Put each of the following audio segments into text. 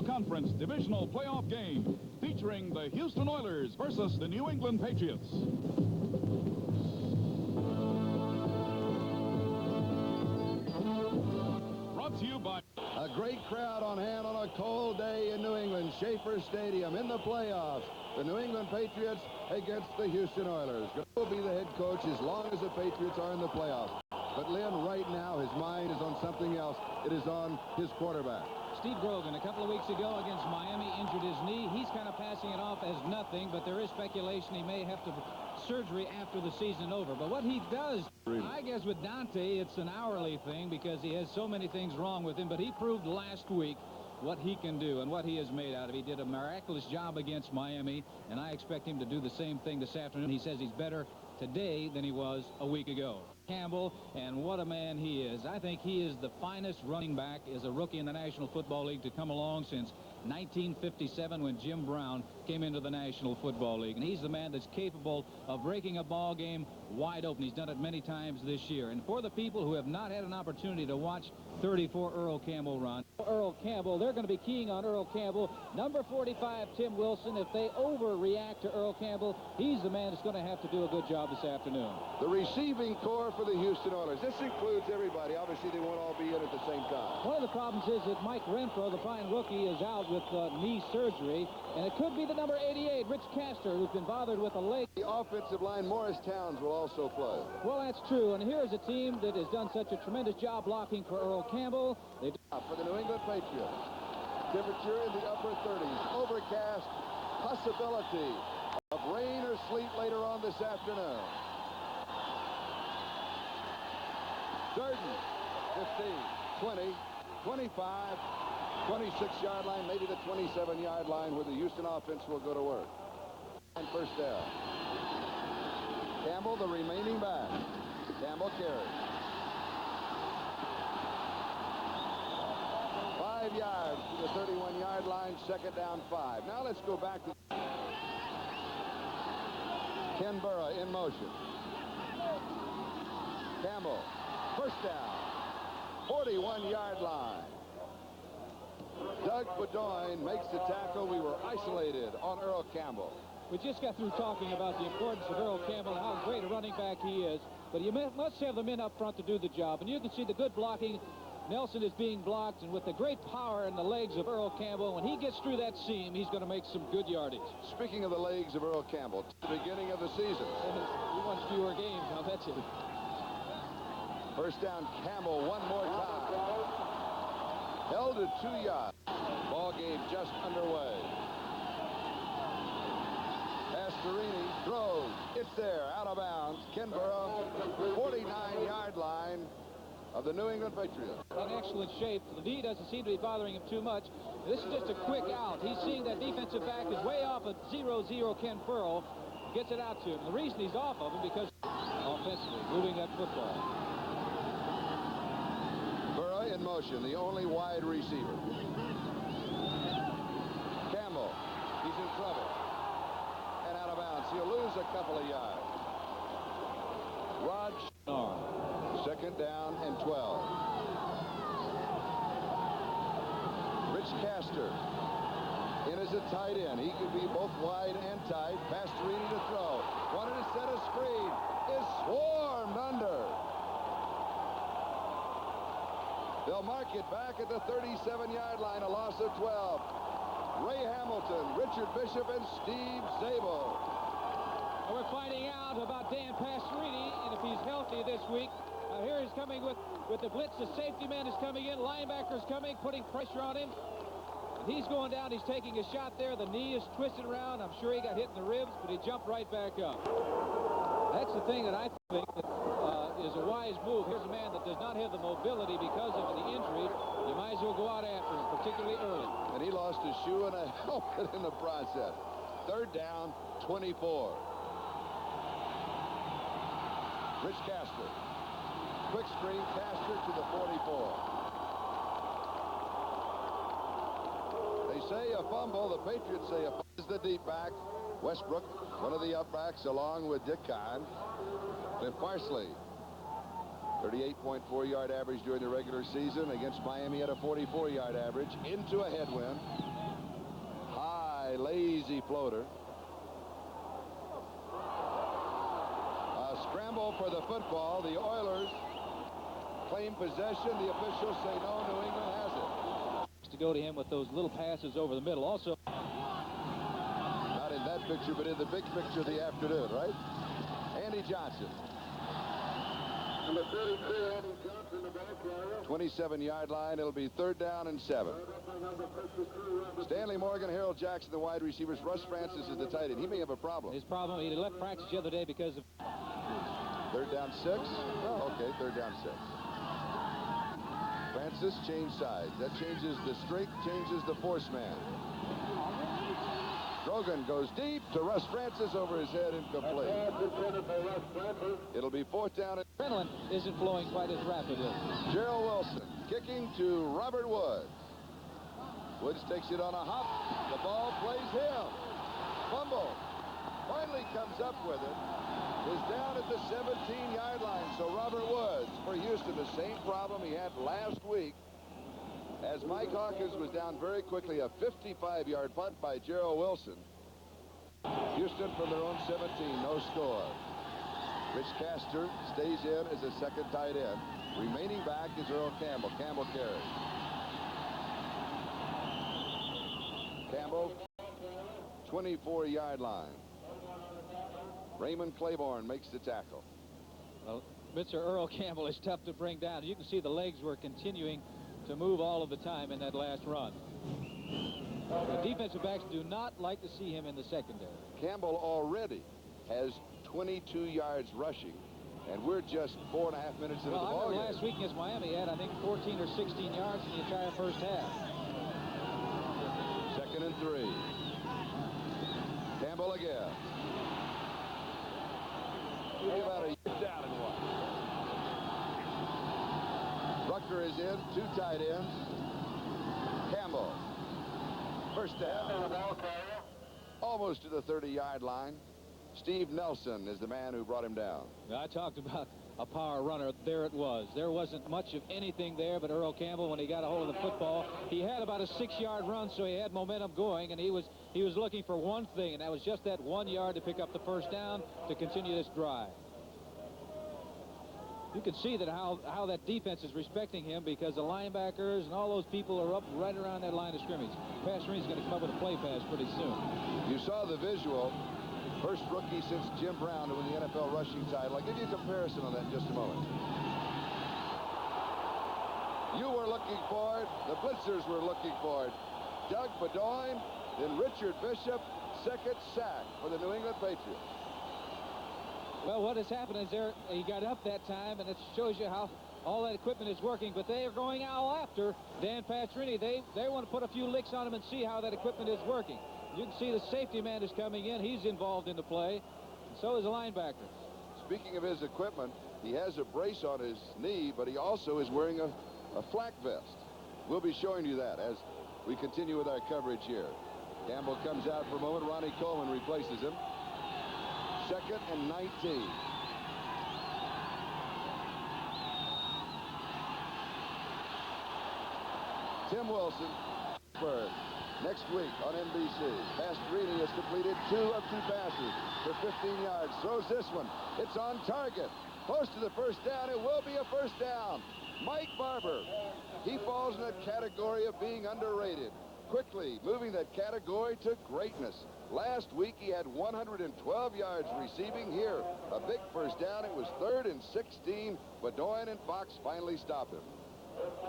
Conference Divisional playoff game featuring the Houston Oilers versus the New England Patriots. Brought to you by a great crowd on hand on a cold day in New England. Schaefer Stadium in the playoffs. The New England Patriots against the Houston Oilers. Will be the head coach as long as the Patriots are in the playoffs. But Lynn, right now, his mind is on something else. It is on his quarterback. Steve Grogan, a couple of weeks ago against Miami, injured his knee. He's kind of passing it off as nothing, but there is speculation he may have to surgery after the season over. But what he does, I guess with Dante, it's an hourly thing because he has so many things wrong with him. But he proved last week what he can do and what he is made out of. He did a miraculous job against Miami, and I expect him to do the same thing this afternoon. He says he's better today than he was a week ago. Campbell, and what a man he is. I think he is the finest running back as a rookie in the National Football League to come along since 1957 when Jim Brown came into the National Football League. And he's the man that's capable of breaking a ball game wide open. He's done it many times this year. And for the people who have not had an opportunity to watch 34 Earl Campbell run, Earl Campbell, they're going to be keying on Earl Campbell. Number 45, Tim Wilson. If they overreact to Earl Campbell, he's the man that's going to have to do a good job this afternoon. The receiving core for the Houston Oilers. This includes everybody. Obviously, they won't all be in at the same time. One of the problems is that Mike Renfro, the fine rookie, is out with knee surgery, and it could be the number 88, Rich Castor, who's been bothered with a leg. The offensive line, Morris Towns, will also play. Well, that's true, and here's a team that has done such a tremendous job blocking for Earl Campbell. For the New England Patriots, temperature in the upper 30s, overcast, possibility of rain or sleet later on this afternoon. Third and 15, 20, 25, 26-yard line, maybe the 27-yard line where the Houston offense will go to work. And first down. Campbell, the remaining back. Campbell carries. 5 yards to the 31-yard line, second down 5. Now let's go back to Ken Burra in motion. Campbell, first down, 41-yard line. Doug Bedoin makes the tackle. We were isolated on Earl Campbell. We just got through talking about the importance of Earl Campbell and how great a running back he is. But you must have the men up front to do the job. And you can see the good blocking. Nelson is being blocked, and with the great power in the legs of Earl Campbell, when he gets through that seam, he's going to make some good yardage. Speaking of the legs of Earl Campbell, the beginning of the season. He wants fewer games, I'll bet you. First down, Campbell one more time. Held at 2 yards. Ball game just underway. Pastorini throws. It's there, out of bounds. Ken Burra, 49-yard line of the New England Patriots. In excellent shape. The knee doesn't seem to be bothering him too much. This is just a quick out. He's seeing that defensive back is way off of 0-0 Ken Furl. Gets it out to him. The reason he's off of him because offensively moving that football. Burra in motion, the only wide receiver. Campbell, he's in trouble. And out of bounds. He'll lose a couple of yards. Rod Schnarr. Second down and 12. Rich Castor in as a tight end. He could be both wide and tight. Pastorini to throw. Wanted to set a screen. Is swarmed under. They'll mark it back at the 37-yard line. A loss of 12. Ray Hamilton, Richard Bishop, and Steve Zabel. We're finding out about Dan Pastorini, and if he's healthy this week. Here he's coming with the blitz. The safety man is coming in. Linebacker's coming, putting pressure on him. And he's going down. He's taking a shot there. The knee is twisted around. I'm sure he got hit in the ribs, but he jumped right back up. That's the thing that I think that, is a wise move. Here's a man that does not have the mobility because of the injury. You might as well go out after him, particularly early. And he lost a shoe and a helmet in the process. Third down, 24. Rich Castor. Quick screen, Castor to the 44. They say a fumble. The Patriots say a fumble. This is the deep back. Westbrook, one of the up backs, along with Dick Kahn. Cliff Parsley. 38.4-yard average during the regular season. Against Miami at a 44-yard average. Into a headwind. High, lazy floater. A scramble for the football. The Oilers claim possession. The officials say no, New England has it. To go to him with those little passes over the middle. Also, not in that picture, but in the big picture of the afternoon, right? Andy Johnson. Number 33, Andy Johnson, the ball carrier. 27-yard line. It'll be 3rd down and 7. Stanley Morgan, Harold Jackson, the wide receivers. Russ Francis is the tight end. He may have a problem. his problem, he left practice the other day because of 3rd down 6. Oh, okay, 3rd down 6. Francis changed sides. That changes the strength, changes the force man. Drogan goes deep to Russ Francis, over his head, incomplete. It'll be 4th down. adrenaline isn't flowing quite as rapidly. Gerald Wilson kicking to Robert Woods. Woods takes it on a hop. The ball plays him. Fumble. Finally comes up with it. Is down at the 17-yard line. So Robert Woods for Houston, the same problem he had last week. As Mike Hawkins was down very quickly, a 55-yard punt by Gerald Wilson. Houston from their own 17, no score. Rich Castor stays in as a second tight end. Remaining back is Earl Campbell. Campbell carries. Campbell, 24-yard line. Raymond Claiborne makes the tackle. Well, Mr. Earl Campbell is tough to bring down. You can see the legs were continuing to move all of the time in that last run. The defensive backs do not like to see him in the secondary. Campbell already has 22 yards rushing, and we're just 4.5 minutes into the ball game. Last week against Miami had, I think, 14 or 16 yards in the entire first half. 2nd and 3. Campbell again. About a down and 1. Rucker is in, 2 tight ends. Campbell. 1st down. Almost to the 30-yard line. Steve Nelson is the man who brought him down. I talked about a power runner. There it was. There wasn't much of anything there, but Earl Campbell, when he got a hold of the football, he had about a 6-yard run, so he had momentum going, and he was looking for one thing, and that was just that 1 yard to pick up the 1st down to continue this drive. You can see that how that defense is respecting him, because the linebackers and all those people are up right around that line of scrimmage. Pastorini is going to come up with a play pass pretty soon. You saw the visual. First rookie since Jim Brown to win the NFL rushing title. I'll give you a comparison on that in just a moment. You were looking for it. The blitzers were looking for it. Doug Bedoin, then Richard Bishop, 2nd sack for the New England Patriots. Well, what has happened is he got up that time, and it shows you how all that equipment is working. But they are going all after Dan Pastorini. They want to put a few licks on him and see how that equipment is working. You can see the safety man is coming in. He's involved in the play. And so is the linebacker. Speaking of his equipment, he has a brace on his knee, but he also is wearing a flak vest. We'll be showing you that as we continue with our coverage here. Campbell comes out for a moment. Ronnie Coleman replaces him. 2nd and 19. Tim Wilson for next week on NBC. Pastorini has completed 2 of 2 passes for 15 yards. Throws this one. It's on target. Close to the 1st down. It will be a 1st down. Mike Barber. He falls in that category of being underrated. Quickly moving that category to greatness. Last week he had 112 yards receiving. Here a big 1st down. It was 3rd and 16. Bedoin and Fox finally stop him.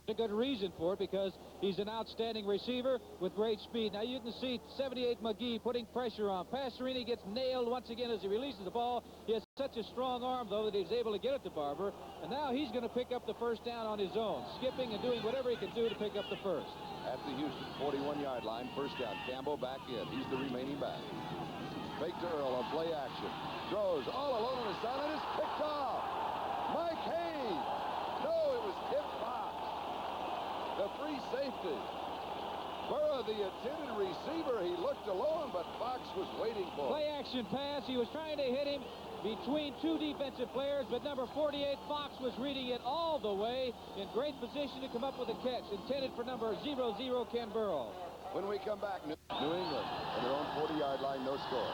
A good reason for it, because he's an outstanding receiver with great speed. Now you can see 78 McGee putting pressure on. Pastorini gets nailed once again as he releases the ball. He has such a strong arm, though, that he's able to get it to Barber. And now he's going to pick up the 1st down on his own, skipping and doing whatever he can do to pick up the 1st. At the Houston 41-yard line, 1st down. Campbell back in. He's the remaining back. Fake to Earl on play action. Throws all alone on his sideline. Is picked off. Mike Hayes. No, it was Tim Fox. The free safety. Burrow, the intended receiver, he looked alone, but Fox was waiting for him. Play action pass. He was trying to hit him. between two defensive players, but number 48, Fox, was reading it all the way, in great position to come up with a catch, intended for number 00, Ken Burrow. When we come back, New England on their own 40-yard line, no score.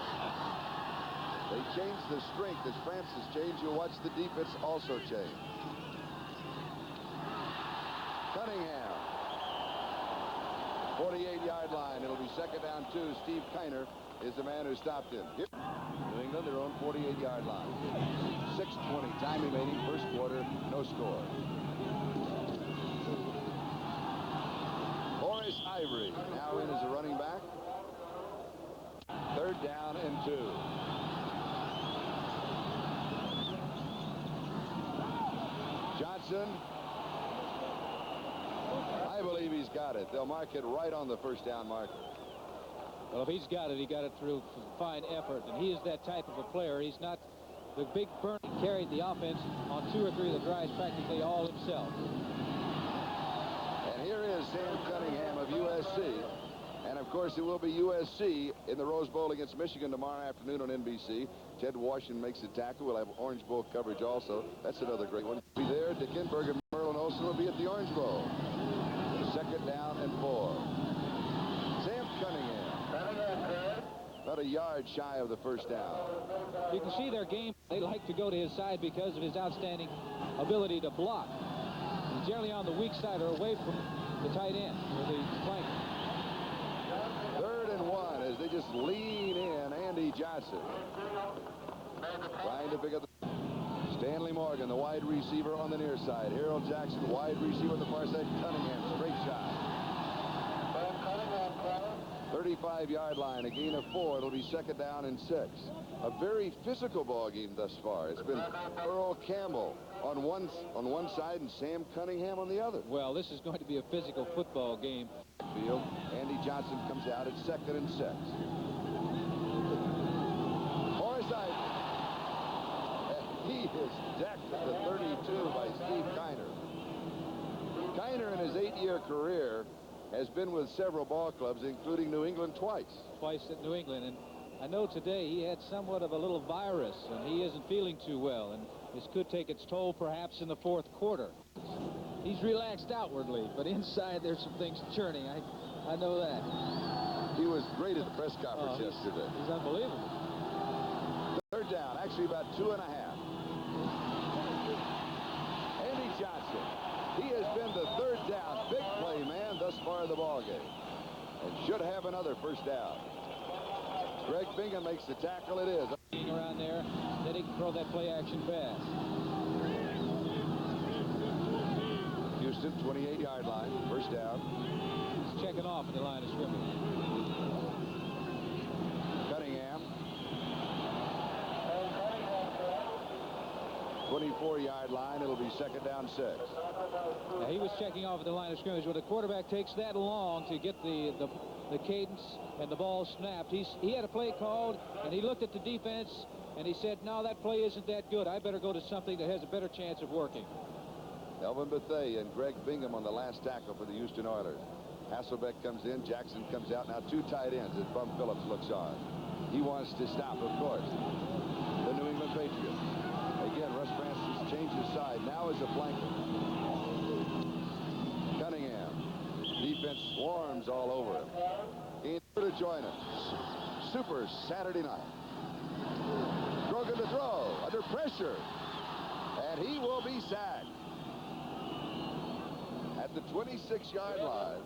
They changed the strength. As Francis changed, you'll watch the defense also change. Cunningham. 48-yard line. It'll be second down 2. Steve Kiner is the man who stopped him. Here, New England, their own 48-yard line. 6:20 time remaining, first quarter, no score. Horace Ivory now in as a running back. Third down and 2. Johnson. I believe he's got it. They'll mark it right on the first down marker. Well, if he's got it, he got it through fine effort, and he is that type of a player. He's not the big burn. He carried the offense on 2 or 3 of the drives practically all himself. And here is Sam Cunningham of USC. And, of course, it will be USC in the Rose Bowl against Michigan tomorrow afternoon on NBC. Ted Washington makes the tackle. We'll have Orange Bowl coverage also. That's another great one. Be there. Dick Enberg and Merlin Olsen will be at the Orange Bowl. Second down and 4. Sam Cunningham. About a yard shy of the first down. You can see their game. They like to go to his side because of his outstanding ability to block. He's generally on the weak side or away from the tight end or the flanker. Third and 1 as they just lean in. Andy Johnson trying to pick up the Stanley Morgan, the wide receiver on the near side. Harold Jackson, wide receiver on the far side. Cunningham, straight shot. 35-yard line, a gain of 4. It'll be second down and 6. A very physical ball game thus far. It's been Earl Campbell on one side and Sam Cunningham on the other. Well, this is going to be a physical football game. Field. Andy Johnson comes out at second and 6. Horace Ivory. He is decked at the 32 by Steve Kiner. Kiner in his 8-year career has been with several ball clubs, including New England twice. Twice at New England, and I know today he had somewhat of a little virus, and he isn't feeling too well, and this could take its toll perhaps in the fourth quarter. He's relaxed outwardly, but inside there's some things churning. I know that. He was great at the press conference yesterday. He's unbelievable. Third down, actually about 2.5. Andy Johnson. He has been the third down big play man thus far in the ball game, and should have another first down. Greg Bingham makes the tackle. It is around there, then he can throw that play action pass. Houston, 28-yard line, first down. He's checking off at the line of scrimmage. Cunningham. 24-yard line. It'll be second down 6. Now, he was checking off at the line of scrimmage. When a quarterback takes that long to get the cadence and the ball snapped, he had a play called, and he looked at the defense, and he said, no, that play isn't that good. I better go to something that has a better chance of working. Elvin Bethea and Greg Bingham on the last tackle for the Houston Oilers. Hasselbeck comes in. Jackson comes out. Now 2 tight ends as Bum Phillips looks on. He wants to stop, of course, the New England Patriots. Again, Russ Francis changes side. Now is a flanker. Cunningham. Defense swarms all over him. He's here to join us. Super Saturday night. Grogan to throw. Under pressure. And he will be sacked. At the 26-yard line.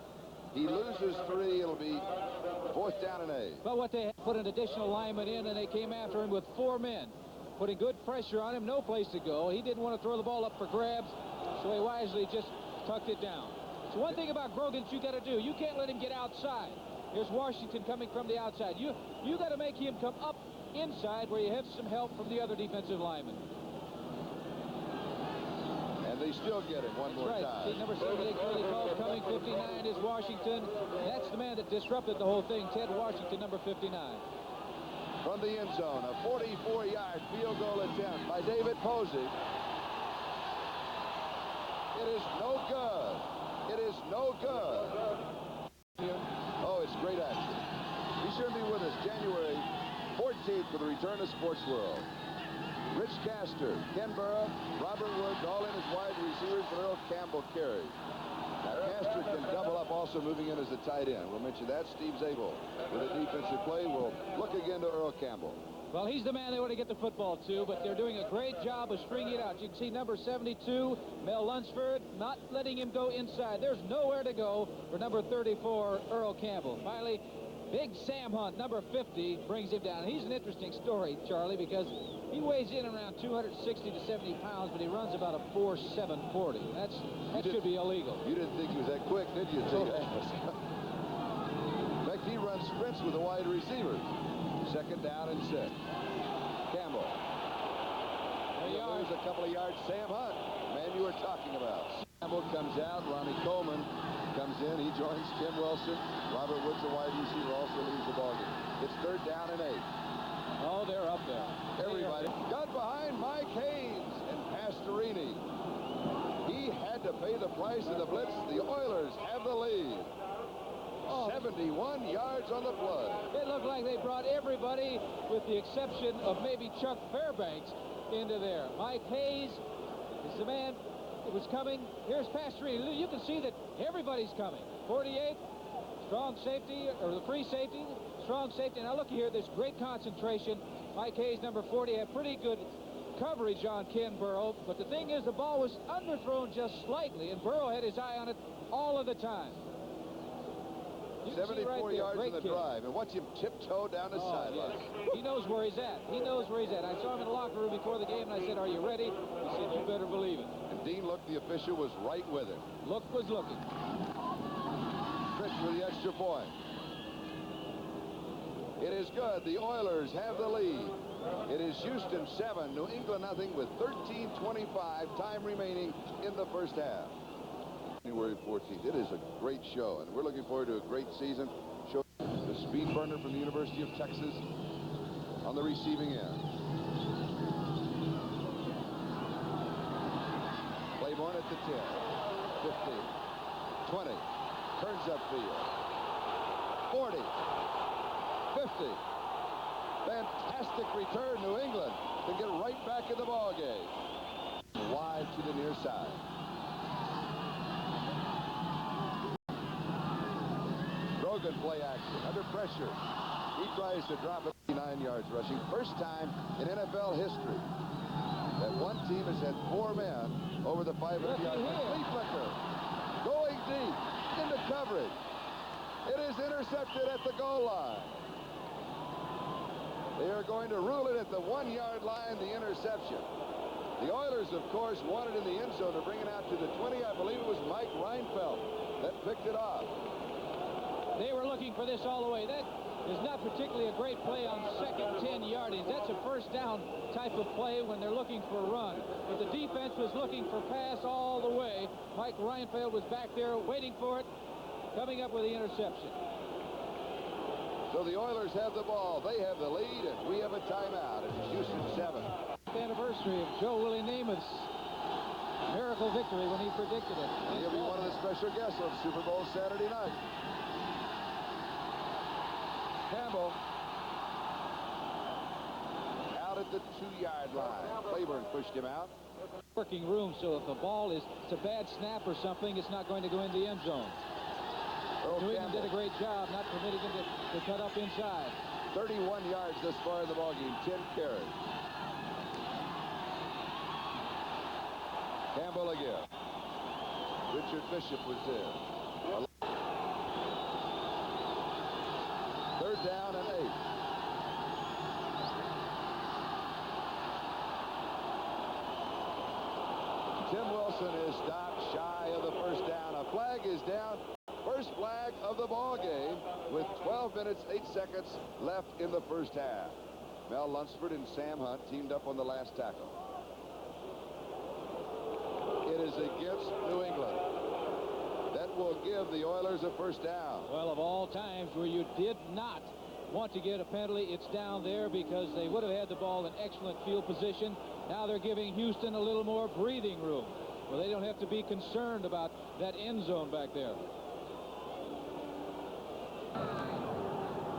He loses 3. It'll be fourth down and 8. But what they put an additional lineman in, and they came after him with 4 men. Putting good pressure on him, no place to go. He didn't want to throw the ball up for grabs, so he wisely just tucked it down. So one thing about Grogan you got to do, you can't let him get outside. Here's Washington coming from the outside. You got to make him come up inside where you have some help from the other defensive linemen. And they still get it one more time. See, number 78 clearly called, coming 59 is Washington. That's the man that disrupted the whole thing, Ted Washington, number 59. From the end zone, a 44-yard field goal attempt by David Posey. It is no good. It is no good. Oh, it's great action. Be sure to be with us January 14th for the return of Sports World. Rich Castor, Ken Burrow, Robert Woods, all in as wide receivers, and Earl Campbell carries. Now, Castor can double up, also moving in as a tight end. We'll mention that. Steve Zabel with a defensive play. We'll look again to Earl Campbell. Well, he's the man they want to get the football to, but they're doing a great job of stringing it out. You can see number 72, Mel Lunsford, not letting him go inside. There's nowhere to go for number 34, Earl Campbell. Finally, Big Sam Hunt, number 50, brings him down. He's an interesting story, Charlie, because he weighs in around 260 to 70 pounds, but he runs about a 4.740. That should be illegal. You didn't think he was that quick, did you? In fact, he runs sprints with the wide receivers. Second down and 6. Campbell. There you are. There's a couple of yards. Sam Hunt, man you were talking about. Campbell comes out. Ronnie Coleman comes in. He joins Tim Wilson. Robert Woods, the wide receiver, also leaves the ballgame. It's third down and 8. Oh, they're up there. Everybody got behind Mike Haynes and Pastorini. He had to pay the price of the blitz. The Oilers have the lead. 71 yards on the play. It looked like they brought everybody, with the exception of maybe Chuck Fairbanks, into there. Mike Hayes is the man that was coming. Here's Pastorini. You can see that everybody's coming. 48, strong safety, or the free safety, strong safety. Now look here, there's great concentration. Mike Hayes, number 40, had pretty good coverage on Ken Burrow. But the thing is, the ball was underthrown just slightly, and Burrow had his eye on it all of the time. 74 yards in the drive, and watch him tiptoe down the sideline. Yes. He knows where he's at. He knows where he's at. I saw him in the locker room before the game, and I said, "Are you ready?" He said, "You better believe it." And Dean Look, the official, was right with him. Look was looking. Fitch with the extra point. It is good. The Oilers have the lead. It is Houston 7, New England nothing, with 13:25 time remaining in the first half. January 14th. It is a great show, and we're looking forward to a great season. Show the speed burner from the University of Texas on the receiving end. Claiborne at the 10, 15, 20, turns upfield, 40, 50. Fantastic return. New England can get right back in the ball game. Wide to the near side. Brogan play action under pressure. He tries to drop it 9 yards rushing. First time in NFL history that one team has had 4 men over the 500 yard line. Flea flicker going deep into coverage. It is intercepted at the goal line. They are going to rule it at the 1 yard line, the interception. The Oilers, of course, wanted in the end zone to bring it out to the 20. I believe it was Mike Reinfeldt that picked it off. They were looking for this all the way. That is not particularly a great play on second 10 yardage. That's a first down type of play when they're looking for a run. But the defense was looking for pass all the way. Mike Reinfeldt was back there waiting for it, coming up with the interception. So the Oilers have the ball. They have the lead, and we have a timeout. It's Houston 7. The anniversary of Joe Willie Namath's miracle victory when he predicted it. He'll be one of the special guests on Super Bowl Saturday night. Campbell out at the 2 yard line. Claiborne pushed him out. Working room, so if the ball is a bad snap or something, it's not going to go in the end zone. New England did a great job not permitting him to cut up inside. 31 yards thus far in the ballgame, 10 carries. Campbell again. Richard Bishop was there. Third down and 8. Tim Wilson is stopped shy of the first down. A flag is down. First flag of the ball game with 12 minutes, 8 seconds left in the first half. Mel Lunsford and Sam Hunt teamed up on the last tackle. It is against New England. That will give the Oilers a first down. Well, of all times where you did not want to get a penalty, it's down there because they would have had the ball in excellent field position. Now they're giving Houston a little more breathing room, where they don't have to be concerned about that end zone back there.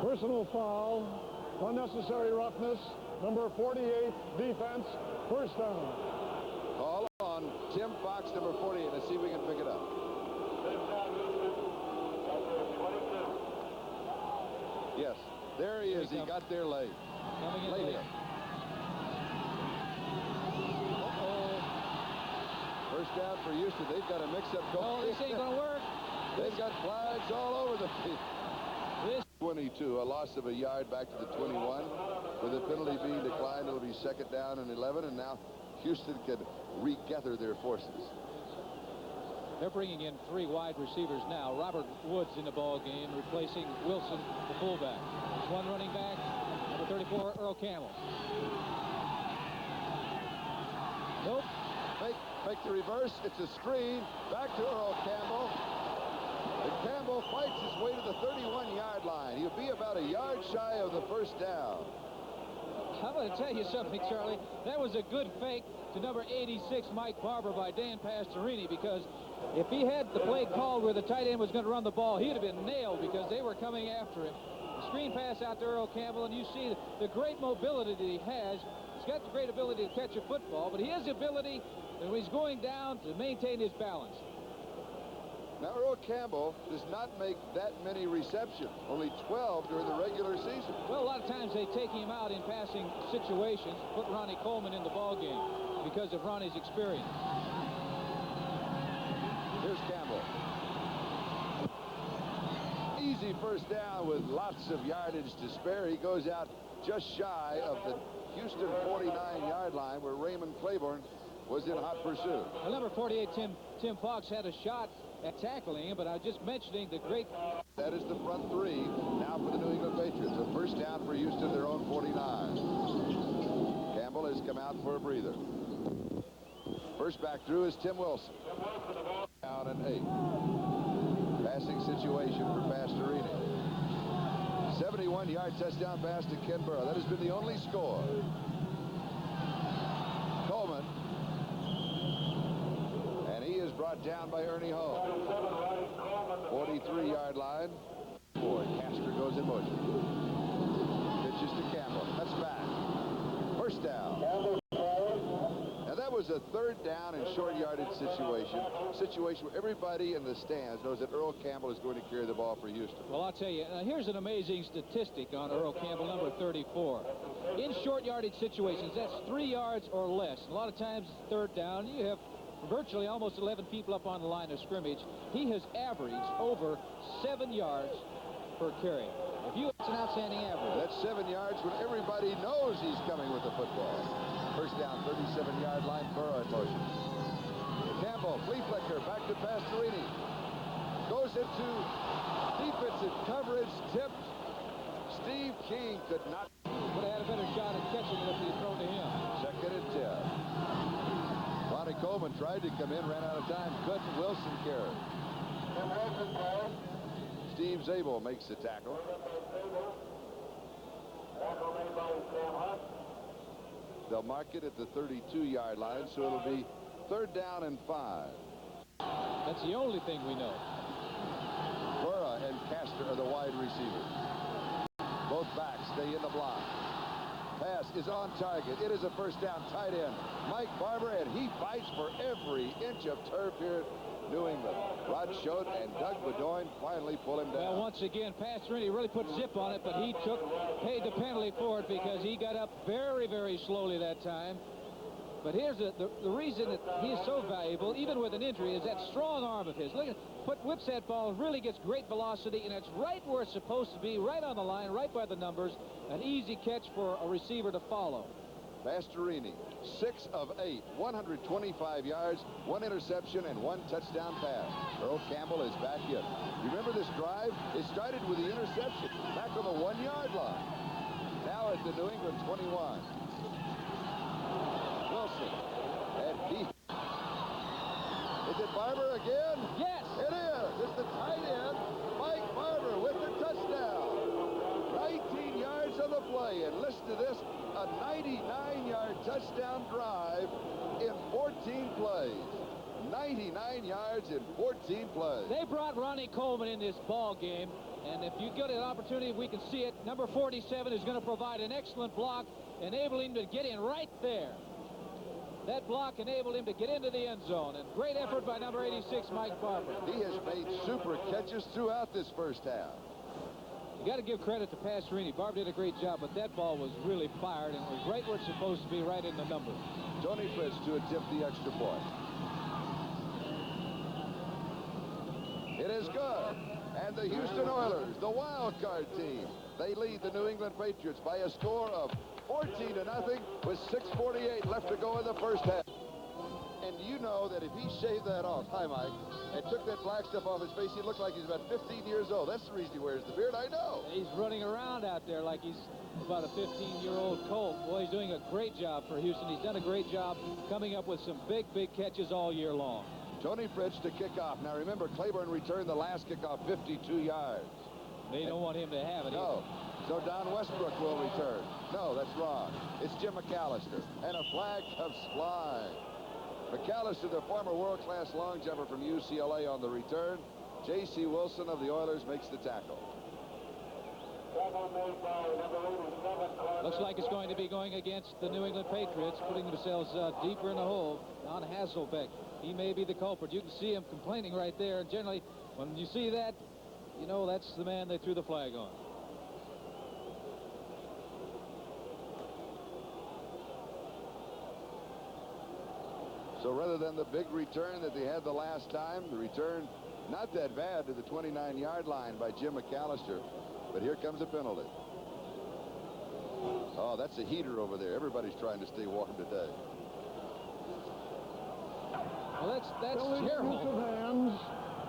Personal foul, unnecessary roughness, number 48, defense, first down. Call on Tim Fox, number 48. Let's see if we can pick it up. Yes, there he is. He got there late. Coming in late. First down for Houston. They've got a mix-up going. Oh, this ain't going to work. They've got flags all over the field. This 22, a loss of a yard back to the 21. With the penalty being declined, it'll be second down and 11, and now Houston can regather their forces. They're bringing in 3 wide receivers now. Robert Woods in the ball game, replacing Wilson, the fullback. There's one running back, number 34, Earl Campbell. Nope. Make the reverse. It's a screen. Back to Earl Campbell. And Campbell fights his way to the 31-yard line. He'll be about a yard shy of the first down. I'm going to tell you something, Charlie. That was a good fake to number 86, Mike Barber, by Dan Pastorini, because if he had the play called where the tight end was going to run the ball, he'd have been nailed because they were coming after him. The screen pass out to Earl Campbell, and you see the great mobility that he has. He's got the great ability to catch a football, but he has the ability that when he's going down to maintain his balance. Now, Earl Campbell does not make that many receptions, only 12 during the regular season. Well, a lot of times they take him out in passing situations, put Ronnie Coleman in the ball game because of Ronnie's experience. Here's Campbell. Easy first down with lots of yardage to spare. He goes out just shy of the Houston 49-yard line where Raymond Claiborne was in hot pursuit. Well, number 48, Tim Fox, had a shot at tackling him, but I was just mentioning the great... That is the front 3 now for the New England Patriots. A first down for Houston, their own 49. Campbell has come out for a breather. First back through is Tim Wilson. Down and 8. Passing situation for Pastorini. 71-yard touchdown pass to Ken Burrow. That has been the only score. Coleman. And he is brought down by Ernie Hall. 43-yard line. Boy, Castor goes in motion. Pitches to Campbell. That's back. First down. Now that was a third down and short yardage situation where everybody in the stands knows that Earl Campbell is going to carry the ball for Houston. Well, I'll tell you, here's an amazing statistic on Earl Campbell, number 34. In short yardage situations, that's 3 yards or less. A lot of times, third down, you have virtually almost 11 people up on the line of scrimmage. He has averaged over 7 yards per carry. It's an outstanding average. That's 7 yards when everybody knows he's coming with the football. First down, 37-yard line, Burrow in motion. Campbell, flea flicker, back to Pastorini. Goes into defensive coverage, tipped. Steve King could not. Would have had a better shot at catching it if he had thrown to him. Second and 10. Ronnie Coleman tried to come in, ran out of time. Couldn't. Wilson carried. Steve Zabel makes the tackle. They'll mark it at the 32-yard line, so it'll be third down and 5. That's the only thing we know. Burrow and Castor are the wide receivers. Both backs stay in the block. Pass is on target. It is a first down. Tight end Mike Barber, and he fights for every inch of turf here at New England. Rod Schote and Doug Bedoin finally pull him down. Well, once again, Pastorini really put zip on it, but he paid the penalty for it because he got up very, very slowly that time. But here's the reason that he is so valuable, even with an injury, is that strong arm of his. Look at whips that ball, really gets great velocity, and it's right where it's supposed to be, right on the line, right by the numbers. An easy catch for a receiver to follow. Pastorini, 6 of 8, 125 yards, 1 interception, and 1 touchdown pass. Earl Campbell is back in. Remember this drive? It started with the interception back on the 1-yard line. Now at the New England 21. Wilson, and he... Is it Barber again? Yes! It is! It's the tight end, Mike Barber, with the touchdown. 19 yards on the play, and listen to this, a 99-yard touchdown drive in 14 plays. 99 yards in 14 plays. They brought Ronnie Coleman in this ball game, and if you get an opportunity, we can see it. Number 47 is going to provide an excellent block, enabling him to get in right there. That block enabled him to get into the end zone, and great effort by number 86, Mike Barber. He has made super catches throughout this first half. You got to give credit to Pastorini. Barb did a great job, but that ball was really fired and was right where it's supposed to be, right in the numbers. Tony Fritz to attempt the extra point. It is good. And the Houston Oilers, the wild card team, they lead the New England Patriots by a score of 14-0 with 6:48 left to go in the first half. And you know that if he shaved that off, hi Mike, and took that black stuff off his face, he'd look like he's about 15 years old. That's the reason he wears the beard, I know. He's running around out there like he's about a 15-year-old colt. Boy, he's doing a great job for Houston. He's done a great job coming up with some big catches all year long. Tony Fritz to kick off. Now remember, Claiborne returned the last kickoff 52 yards. They don't want him to have it No. either. So Don Westbrook will return. No, that's wrong. It's Jim McAllister. And a flag comes flying. McAllister, the former world-class long jumper from UCLA on the return. J.C. Wilson of the Oilers makes the tackle. Looks like it's going to be going against the New England Patriots, putting themselves deeper in the hole. Don Hasselbeck, he may be the culprit. You can see him complaining right there. And generally, when you see that, you know that's the man they threw the flag on. So rather than the big return that they had the last time, the return not that bad to the 29-yard line by Jim McAllister. But here comes a penalty. Oh, that's a heater over there. Everybody's trying to stay warm today. Well, that's Penalty terrible. use of hands.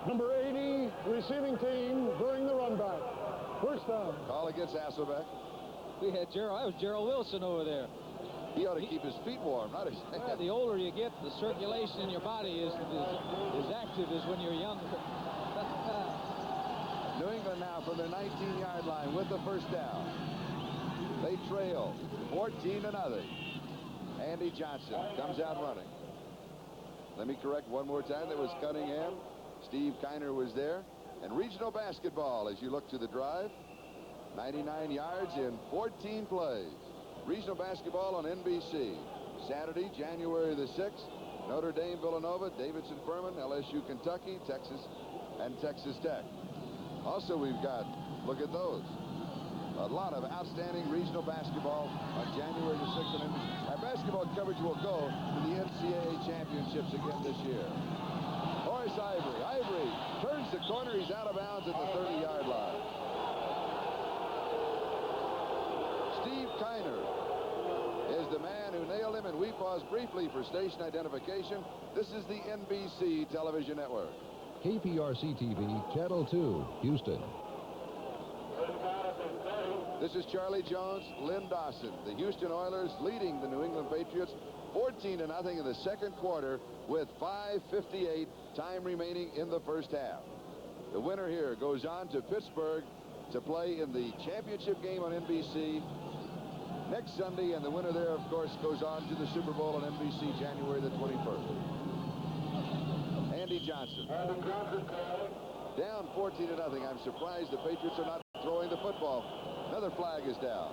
Number 80, receiving team during the run back. First down. Call against Hasselbeck. We had Gerald. That was Gerald Wilson over there. He ought to keep his feet warm, not his hands. Well, the older you get, the circulation in your body is active as when you're younger. New England now from their 19-yard line with the first down. They trail 14-0. Andy Johnson comes out running. Let me correct one more time. There was Cunningham. Steve Kiner was there. And regional basketball as you look to the drive. 99 yards in 14 plays. Regional basketball on NBC. Saturday, January the 6th. Notre Dame, Villanova, Davidson, Furman, LSU, Kentucky, Texas, and Texas Tech. Also, we've got, look at those. A lot of outstanding regional basketball on January the 6th. And our basketball coverage will go to the NCAA championships again this year. Horace Ivory. Ivory turns the corner. He's out of bounds at the 30-yard line. Steve Kiner is the man who nailed him, and we pause briefly for station identification. This is the NBC television network. KPRC-TV, Channel 2, Houston. This is Charlie Jones, Lynn Dawson. The Houston Oilers leading the New England Patriots 14-0 in the second quarter with 5:58 time remaining in the first half. The winner here goes on to Pittsburgh to play in the championship game on NBC next Sunday, and the winner there, of course, goes on to the Super Bowl on NBC January the 21st. Andy Johnson. Down 14-0. I'm surprised the Patriots are not throwing the football. Another flag is down.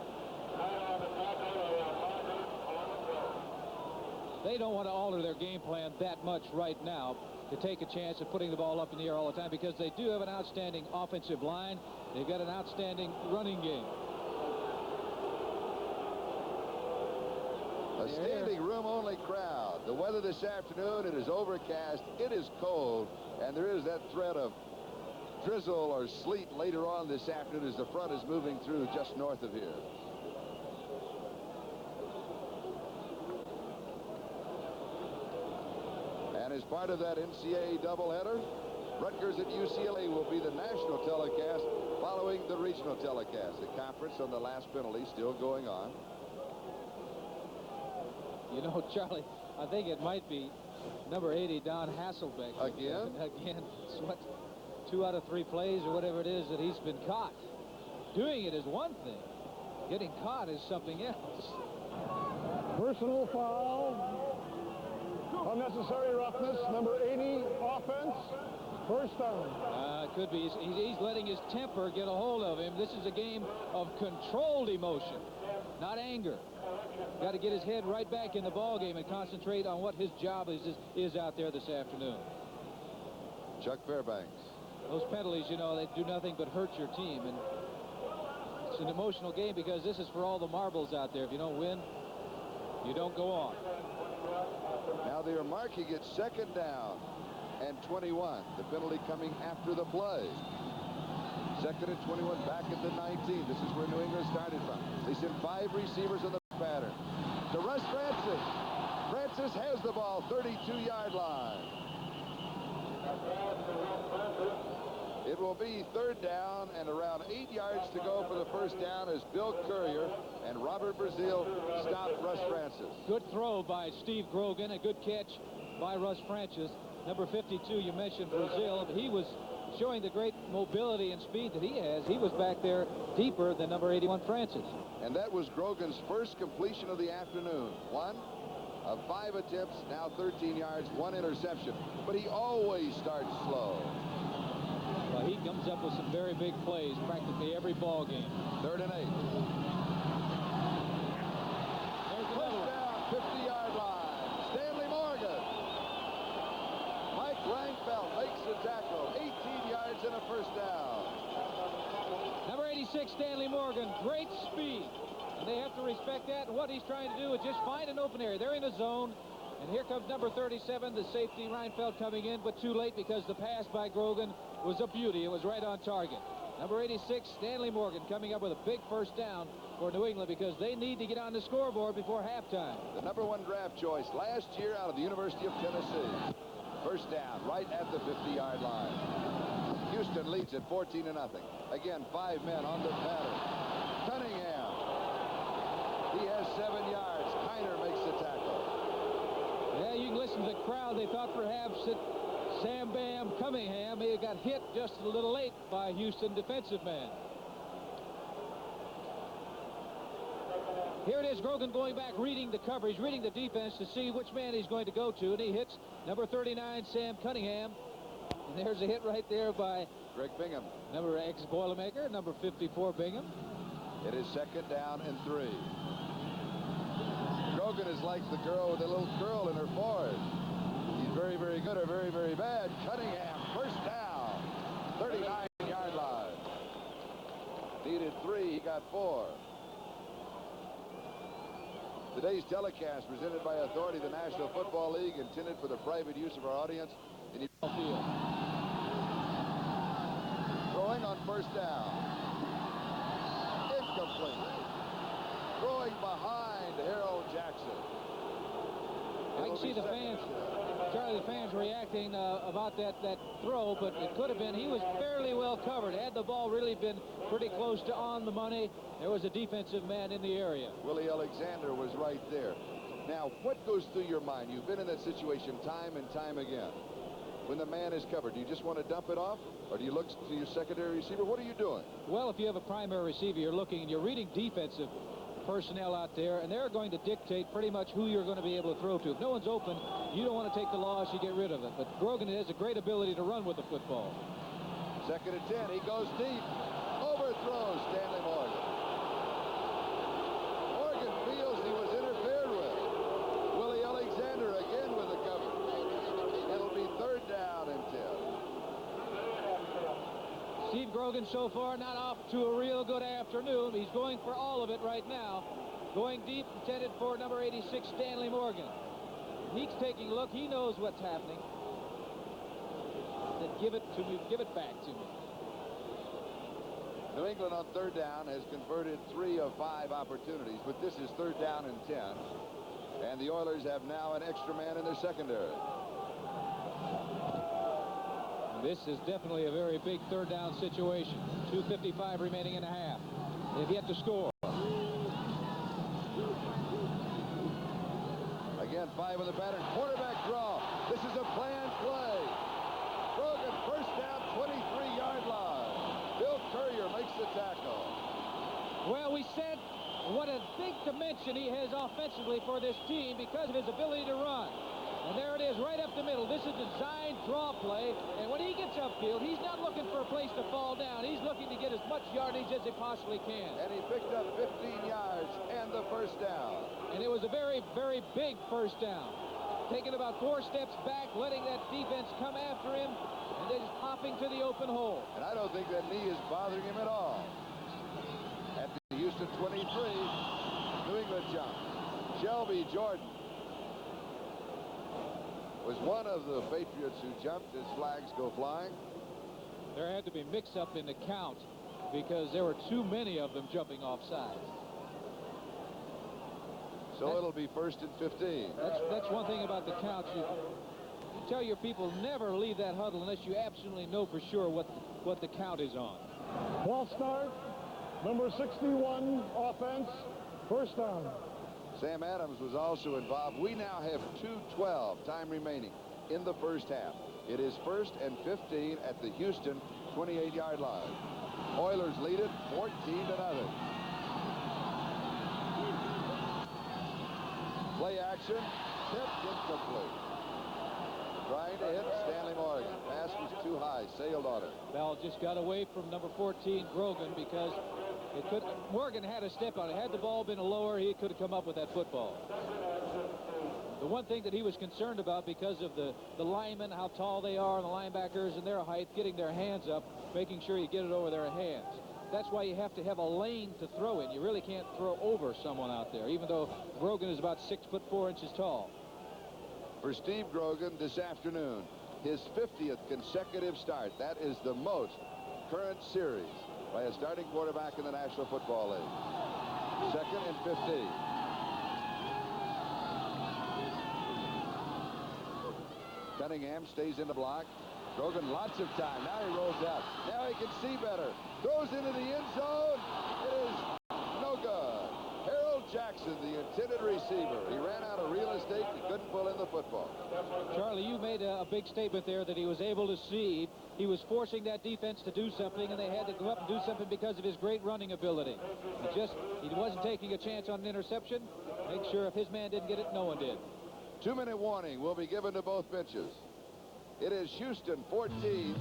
They don't want to alter their game plan that much right now to take a chance at putting the ball up in the air all the time, because they do have an outstanding offensive line. They've got an outstanding running game. A standing room only crowd. The weather this afternoon, it is overcast, it is cold, and there is that threat of drizzle or sleet later on this afternoon as the front is moving through just north of here. And as part of that NCAA doubleheader, Rutgers at UCLA will be the national telecast following the regional telecast. The conference on the last penalty still going on. You know, Charlie, I think it might be number 80, Don Hasselbeck. Again? Again. It's what, 2 out of 3 plays or whatever it is that he's been caught. Doing it is one thing. Getting caught is something else. Personal foul. Unnecessary roughness, number 80, offense, first down. Could be. He's letting his temper get a hold of him. This is a game of controlled emotion, not anger. Got to get his head right back in the ball game and concentrate on what his job is out there this afternoon. Chuck Fairbanks. Those penalties, you know, they do nothing but hurt your team. And it's an emotional game because this is for all the marbles out there. If you don't win, you don't go on. Now they are marking it second down and 21. The penalty coming after the play. Second and 21 back at the 19. This is where New England started from. They sent 5 receivers on the pattern. To Russ Francis. Francis has the ball, 32-yard line. It will be third down and around 8 yards to go for the first down as Bill Courier and Robert Brazil stop Russ Francis. Good throw by Steve Grogan. A good catch by Russ Francis. Number 52, you mentioned Brazil. He was showing the great mobility and speed that he has. He was back there deeper than number 81, Francis. And that was Grogan's first completion of the afternoon. 1 of 5 attempts, now 13 yards, 1 interception. But he always starts slow. Well, he comes up with some very big plays practically every ball game. Third and 8. There's another down, 50-yard line. Stanley Morgan. Mike Rangfeld makes the tackle. 18 yards and a first down. Number 86, Stanley Morgan, great speed. And they have to respect that. And what he's trying to do is just find an open area. They're in a zone. And here comes number 37, the safety, Reinfeldt, coming in, but too late because the pass by Grogan was a beauty. It was right on target. Number 86, Stanley Morgan, coming up with a big first down for New England because they need to get on the scoreboard before halftime. The number 1 draft choice last year out of the University of Tennessee. First down right at the 50-yard line. Houston leads at 14-0. Again, 5 men on the pattern. Cunningham. He has 7 yards. Kiner makes the tackle. Yeah, you can listen to the crowd. They thought perhaps that Sam Bam Cunningham may have got hit just a little late by a Houston defensive man. Here it is, Grogan going back, reading the coverage, reading the defense to see which man he's going to go to, and he hits number 39, Sam Cunningham. And there's a hit right there by Greg Bingham. number ex-Boilermaker, number 54, Bingham. It is second down and 3. Grogan is like the girl with a little curl in her forehead. He's very, very good or very, very bad. Cunningham, first down. 39-yard line. Needed 3. He got 4. Today's telecast presented by authority of the National Football League, intended for the private use of our audience. Throwing on first down. Incomplete. Throwing behind Harold Jackson. I can see the fans, Charlie, the fans reacting about that throw, but it could have been. He was fairly well covered. Had the ball really been pretty close to on the money, there was a defensive man in the area. Willie Alexander was right there. Now, what goes through your mind? You've been in that situation time and time again. When the man is covered, do you just want to dump it off? Or do you look to your secondary receiver? What are you doing? Well, if you have a primary receiver, you're looking and you're reading defensive personnel out there, and they're going to dictate pretty much who you're going to be able to throw to. If no one's open, you don't want to take the loss, you get rid of it. But Grogan has a great ability to run with the football. Second and 10. He goes deep. Overthrows Stanley Morgan. Morgan feels he was interfered with. Willie Alexander again with the cover. It'll be third down and 10. Steve Grogan so far not off to a real good afternoon. He's going for all of it right now. Going deep, intended for number 86, Stanley Morgan. He's taking a look. He knows what's happening. Then give it to me. Give it back to me. New England on third down has converted 3 of 5 opportunities, but this is third down and 10. And the Oilers have now an extra man in their secondary. This is definitely a very big third down situation. 2:55 remaining in a half. They've yet to score. Again, 5 on the pattern. Quarterback draw. This is a planned play. Grogan, first down, 23-yard line. Bill Courier makes the tackle. Well, we said what a big dimension he has offensively for this team because of his ability to run. And there it is, right up the middle. This is a designed draw play. And when he gets upfield, he's not looking for a place to fall down. He's looking to get as much yardage as he possibly can. And he picked up 15 yards and the first down. And it was a very, very big first down. Taking about 4 steps back, letting that defense come after him, and then just popping to the open hole. And I don't think that knee is bothering him at all. At the Houston 23, New England jump. Shelby Jordan was one of the Patriots who jumped as flags go flying. There had to be mix-up in the count because there were too many of them jumping offside. So it'll be 1st and 15. That's one thing about the counts. You tell your people never leave that huddle unless you absolutely know for sure what the count is on. Ball start. Number 61 offense. First down. Sam Adams was also involved. We now have 2:12 time remaining in the first half. It is 1st and 15 at the Houston 28-yard line. Oilers lead it 14-0. Play action, tipped incomplete. Trying to hit Stanley Morgan. Pass was too high, sailed on it. Bell just got away from number 14 Grogan because Morgan had a step on it. Had the ball been lower, he could have come up with that football. The one thing that he was concerned about because of the linemen, how tall they are, and the linebackers and their height, getting their hands up, making sure you get it over their hands. That's why you have to have a lane to throw in. You really can't throw over someone out there, even though Grogan is about 6'4" tall. For Steve Grogan this afternoon, his 50th consecutive start. That is the most current series by a starting quarterback in the National Football League. 2nd and 15. Cunningham stays in the block. Grogan lots of time. Now he rolls out. Now he can see better. Throws into the end zone. It is no good. Harold Jackson, the intended receiver. He ran out of real estate. He couldn't pull in the football. Charlie, you made a big statement there that he was able to see. He was forcing that defense to do something, and they had to go up and do something because of his great running ability. He wasn't taking a chance on an interception. Make sure if his man didn't get it, no one did. 2-minute warning will be given to both benches. It is Houston 14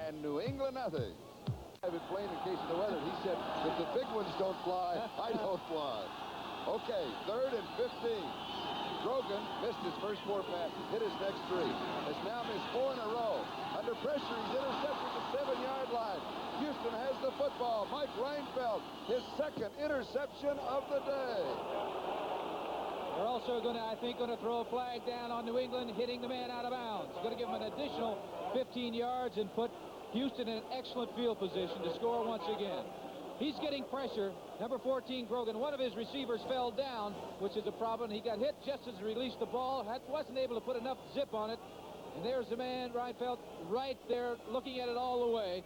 and New England nothing. I've been playing in case of the weather. He said, if the big ones don't fly, I don't fly. Okay, 3rd and 15. Grogan missed his first 4 passes, hit his next 3. Has now missed 4 in a row. Under pressure, he's intercepted at the 7-yard line. Houston has the football. Mike Reinfeldt, his 2nd interception of the day. They're also going to, I think, throw a flag down on New England, hitting the man out of bounds. Going to give him an additional 15 yards and put Houston in an excellent field position to score once again. He's getting pressure. Number 14, Grogan, one of his receivers fell down, which is a problem. He got hit just as he released the ball. Wasn't able to put enough zip on it. And there's the man, Reinfeldt, right there, looking at it all the way.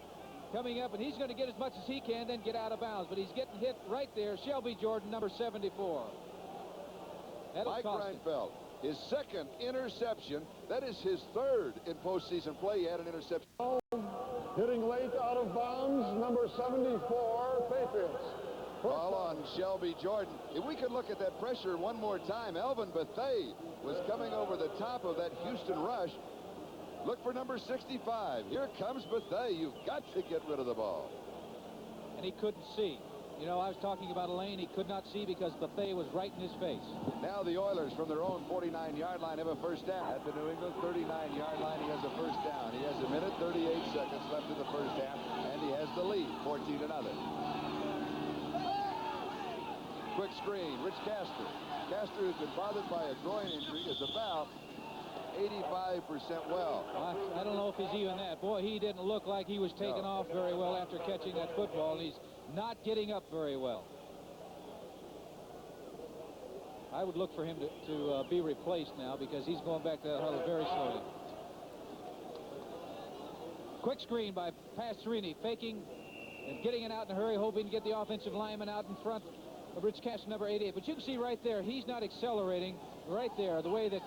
Coming up, and he's going to get as much as he can, then get out of bounds. But he's getting hit right there. Shelby Jordan, number 74. Mike Reinfeldt, his 2nd interception. That is his 3rd in postseason play. He had an interception. Hitting late out of bounds, number 74, Patriots. Ball on Shelby Jordan. If we could look at that pressure one more time, Elvin Bethea was coming over the top of that Houston rush. Look for number 65. Here comes Bethea. You've got to get rid of the ball. And he couldn't see. You know, I was talking about a lane he could not see because Bethea was right in his face. Now the Oilers from their own 49-yard line have a first down. At the New England 39-yard line, he has a first down. He has 1 minute 38 seconds left in the first half, and he has the lead, 14-0. Quick screen, Rich Castor. Castor, who's been bothered by a groin injury, is about 85% well. I don't know if he's even that. Boy, he didn't look like he was taken off very well after catching that football, and he's not getting up very well. I would look for him to be replaced now because he's going back to that huddle very slowly. Quick screen by Pastorini, faking and getting it out in a hurry, hoping to get the offensive lineman out in front of Rich Castor, number 88. But you can see right there, he's not accelerating right there the way that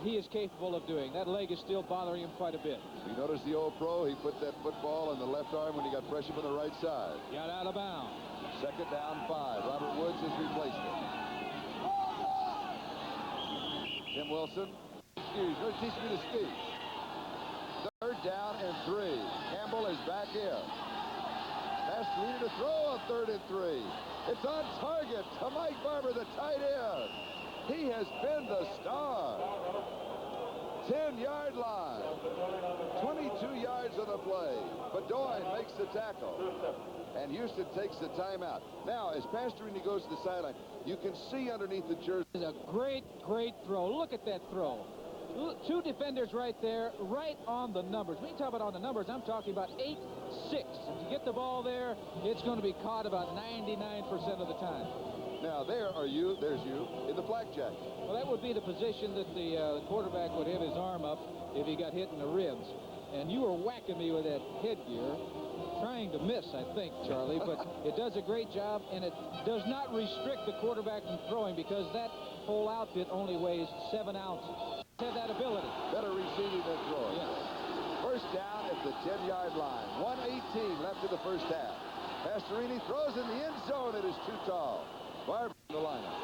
he is capable of doing. That leg is still bothering him quite a bit. You notice the old pro, he put that football in the left arm when he got pressure from the right side. Got out of bounds. 2nd down 5. Robert Woods has replaced him. Tim Wilson excuse. Or teach me to speak. 3rd down and 3. Campbell is back in. Pass to Reeder to throw a 3rd and 3. It's on target to Mike Barber, the tight end. He has been the star. 10-yard line. 22 yards on the play. Bedoin makes the tackle. And Houston takes the timeout. Now, as Pastorini goes to the sideline, you can see underneath the jersey. It's a great, great throw. Look at that throw. Two defenders right there, right on the numbers. When you talk about on the numbers, I'm talking about 8-6. If you get the ball there, it's going to be caught about 99% of the time. Now, there's you, in the flak jacket. Well, that would be the position that the quarterback would have his arm up if he got hit in the ribs. And you were whacking me with that headgear, trying to miss, I think, Charlie. But it does a great job, and it does not restrict the quarterback from throwing because that whole outfit only weighs 7 ounces. Have that ability. Better receiving than throwing. Yes. First down at the 10-yard line. 1:18 left in the first half. Pastorini throws in the end zone. It is too tall. Barber in the lineup.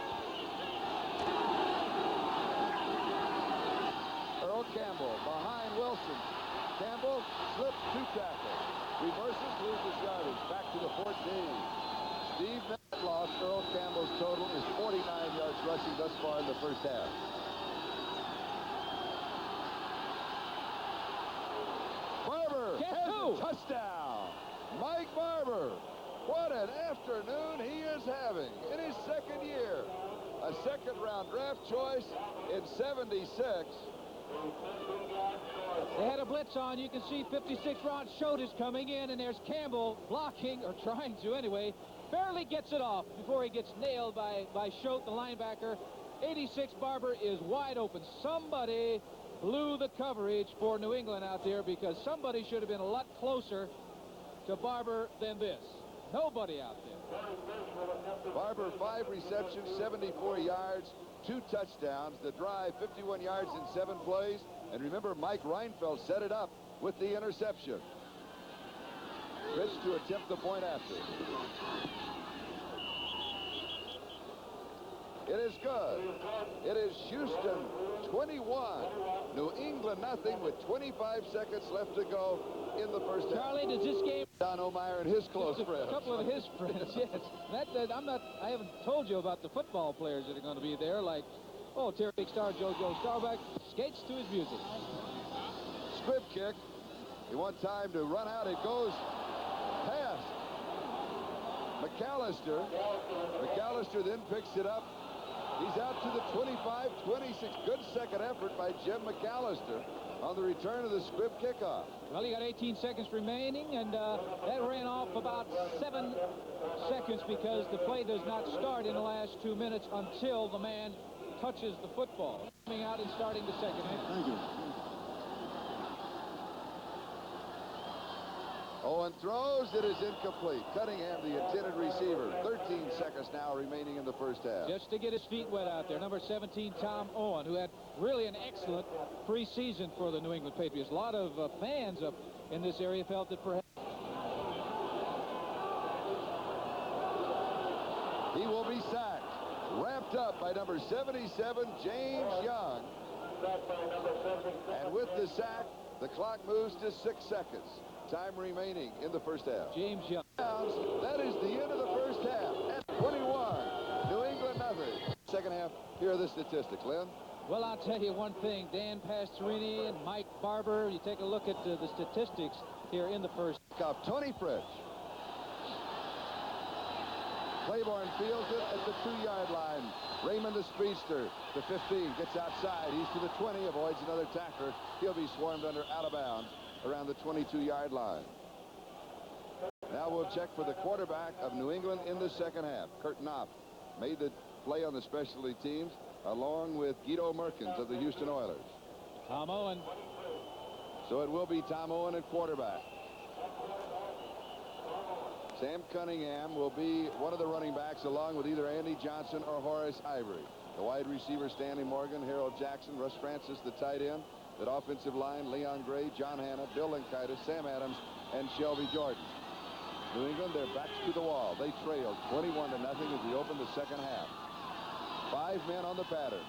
Earl Campbell behind Wilson. Campbell slips 2 tackles. Reverses, loses yardage. Back to the 14. Steve Bennett lost. Earl Campbell's total is 49 yards rushing thus far in the first half. Barber has a touchdown. Mike Barber. What an afternoon he is having in his 2nd year. A 2nd-round draft choice in 76. They had a blitz on. You can see 56 Ron Schott is coming in, and there's Campbell blocking, or trying to anyway. Barely gets it off before he gets nailed by Schott, the linebacker. 86 Barber is wide open. Somebody blew the coverage for New England out there because somebody should have been a lot closer to Barber than this. Nobody out there. Barber, 5 receptions, 74 yards, 2 touchdowns. The drive, 51 yards in 7 plays. And remember, Mike Reinfeldt set it up with the interception. Pitch to attempt the point after. It is good. It is Houston 21. New England nothing with 25 seconds left to go in the first half. Charlie, does this game... Don O'Meyer and his close friends. A couple of his friends, yes. I haven't told you about the football players that are going to be there, like, Terry Star, JoJo Starbuck skates to his music. Squib kick. He wants time to run out. It goes past McAllister. McAllister then picks it up. He's out to the 25-26. Good second effort by Jim McAllister on the return of the squib kickoff. Well, he got 18 seconds remaining, and that ran off about 7 seconds because the play does not start in the last 2 minutes until the man touches the football. Coming out and starting the second half. Thank you. Owen throws. It is incomplete. Cunningham, the intended receiver. 13 seconds now remaining in the first half. Just to get his feet wet out there. Number 17, Tom Owen, who had really an excellent preseason for the New England Patriots. A lot of fans up in this area felt that perhaps he will be sacked. Wrapped up by number 77, James Young. And with the sack, the clock moves to 6 seconds. Time remaining in the first half. James Young. That is the end of the first half. At 21, New England nothing. Second half, here are the statistics, Lynn. Well, I'll tell you one thing. Dan Pastorini and Mike Barber, you take a look at the statistics here in the first. Tony Fritsch. Claiborne fields it at the 2-yard line. Raymond the speedster, the 15, gets outside. He's to the 20, avoids another tackler. He'll be swarmed under out of bounds around the 22-yard line. Now we'll check for the quarterback of New England in the second half. Kurt Knopf made the play on the specialty teams along with Guido Merkins of the Houston Oilers. Tom Owen. So it will be Tom Owen at quarterback. Sam Cunningham will be one of the running backs along with either Andy Johnson or Horace Ivory. The wide receiver, Stanley Morgan, Harold Jackson, Russ Francis, the tight end. That offensive line, Leon Gray, John Hanna, Bill Linkaitis, Sam Adams, and Shelby Jordan. New England, their backs to the wall. They trailed 21-0 as we open the second half. 5 men on the pattern.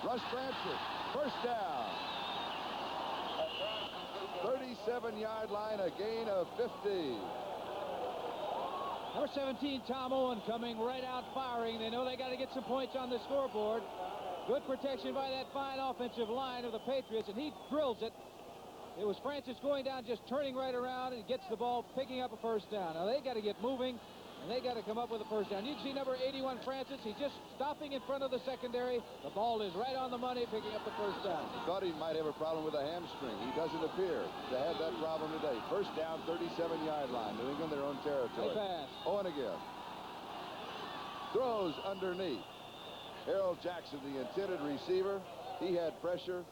Russ Francis, first down. 37-yard line, a gain of 50. Number 17, Tom Owen, coming right out firing. They know they got to get some points on the scoreboard. Good protection by that fine offensive line of the Patriots, and he drills it. It was Francis going down, just turning right around, and gets the ball, picking up a first down. Now, they got to get moving, and they got to come up with a first down. You can see number 81, Francis. He's just stopping in front of the secondary. The ball is right on the money, picking up the first down. Thought he might have a problem with a hamstring. He doesn't appear to have that problem today. First down, 37-yard line. New England, their own territory. They pass. Owen again. Throws underneath. Harold Jackson, the intended receiver. He had pressure,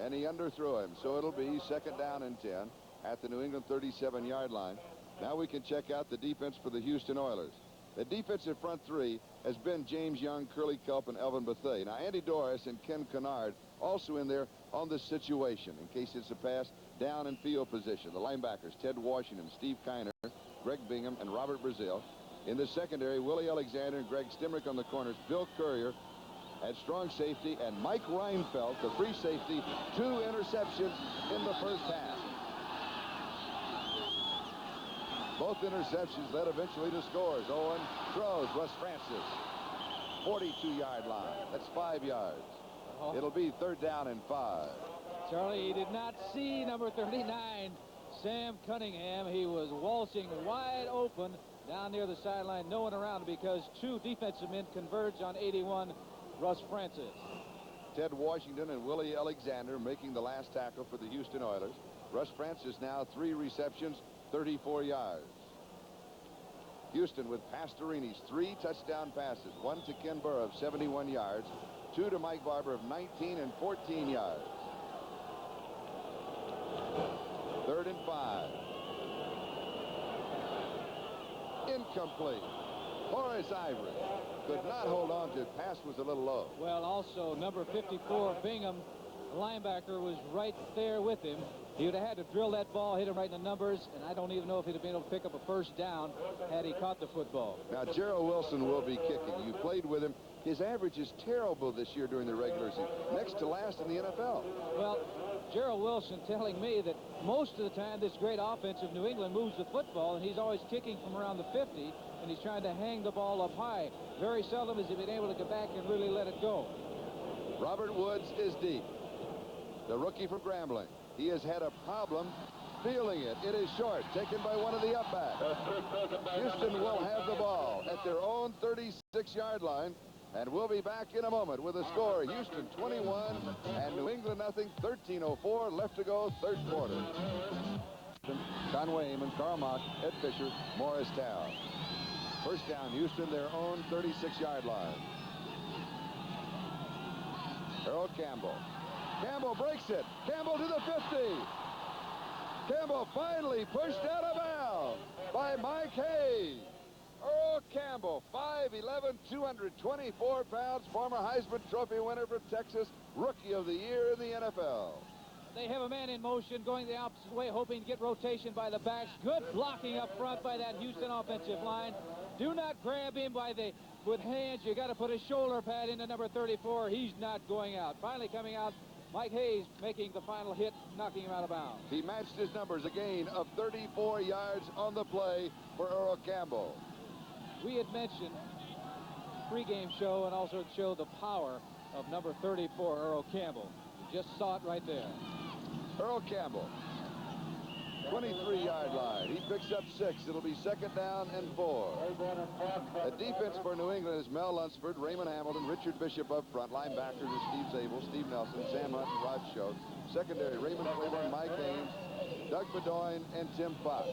and he underthrew him. So it'll be second down and 10 at the New England 37-yard line. Now we can check out the defense for the Houston Oilers. The defensive front three has been James Young, Curly Culp, and Elvin Bethea. Now, Andy Doris and Ken Kennard also in there on this situation in case it's a pass down in field position. The linebackers, Ted Washington, Steve Kiner, Greg Bingham, and Robert Brazil. In the secondary, Willie Alexander and Greg Stimrick on the corners. Bill Courier at strong safety, and Mike Reinfeldt, the free safety. 2 interceptions in the first half. Both interceptions led eventually to scores. Owen throws. Russ Francis, 42-yard line. That's 5 yards. It'll be third down and 5. Charlie, he did not see number 39, Sam Cunningham. He was waltzing wide open down near the sideline, no one around because 2 defensive men converge on 81, Russ Francis. Ted Washington and Willie Alexander making the last tackle for the Houston Oilers. Russ Francis now 3 receptions, 34 yards. Houston with Pastorini's 3 touchdown passes. 1 to Ken Burr of 71 yards. 2 to Mike Barber of 19 and 14 yards. Third and 5. Incomplete. Horace Ivory could not hold on to it. Pass was a little low. Well, also number 54, Bingham, the linebacker, was right there with him. He would have had to drill that ball, hit him right in the numbers, and I don't even know if he'd have been able to pick up a first down had he caught the football. Now, Gerald Wilson will be kicking. You played with him. His average is terrible this year during the regular season, next to last in the NFL. Well, Gerald Wilson telling me that most of the time this great offense of New England moves the football, and he's always kicking from around the 50, and he's trying to hang the ball up high. Very seldom has he been able to get back and really let it go. Robert Woods is deep. The rookie from Grambling. He has had a problem fielding it. It is short, taken by one of the upbacks. Houston will have the ball at their own 36-yard line, and we'll be back in a moment with a score. Houston 21 and New England nothing. 13:04 left to go, third quarter. Conway Amon, Karl Mock, Ed Fisher, Morristown. First down, Houston, their own 36-yard line. Earl Campbell. Campbell breaks it. Campbell to the 50. Campbell finally pushed out of bounds by Mike Hayes. Earl Campbell, 5'11", 224 pounds, former Heisman Trophy winner for Texas, Rookie of the Year in the NFL. They have a man in motion going the opposite way, hoping to get rotation by the backs. Good blocking up front by that Houston offensive line. Do not grab him with hands. You got to put a shoulder pad into number 34. He's not going out. Finally coming out, Mike Hayes making the final hit, knocking him out of bounds. He matched his numbers, a gain of 34 yards on the play for Earl Campbell. We had mentioned pregame show and also showed the power of number 34, Earl Campbell. You just saw it right there. Earl Campbell, 23-yard line. He picks up 6. It'll be second down and 4. The defense for New England is Mel Lunsford, Raymond Hamilton, Richard Bishop up front. Linebackers are Steve Zabel, Steve Nelson, Sam Hunt, and Rod Schultz. Secondary, Raymond Claiborne, Mike Haynes, Doug Bedoin, and Tim Fox.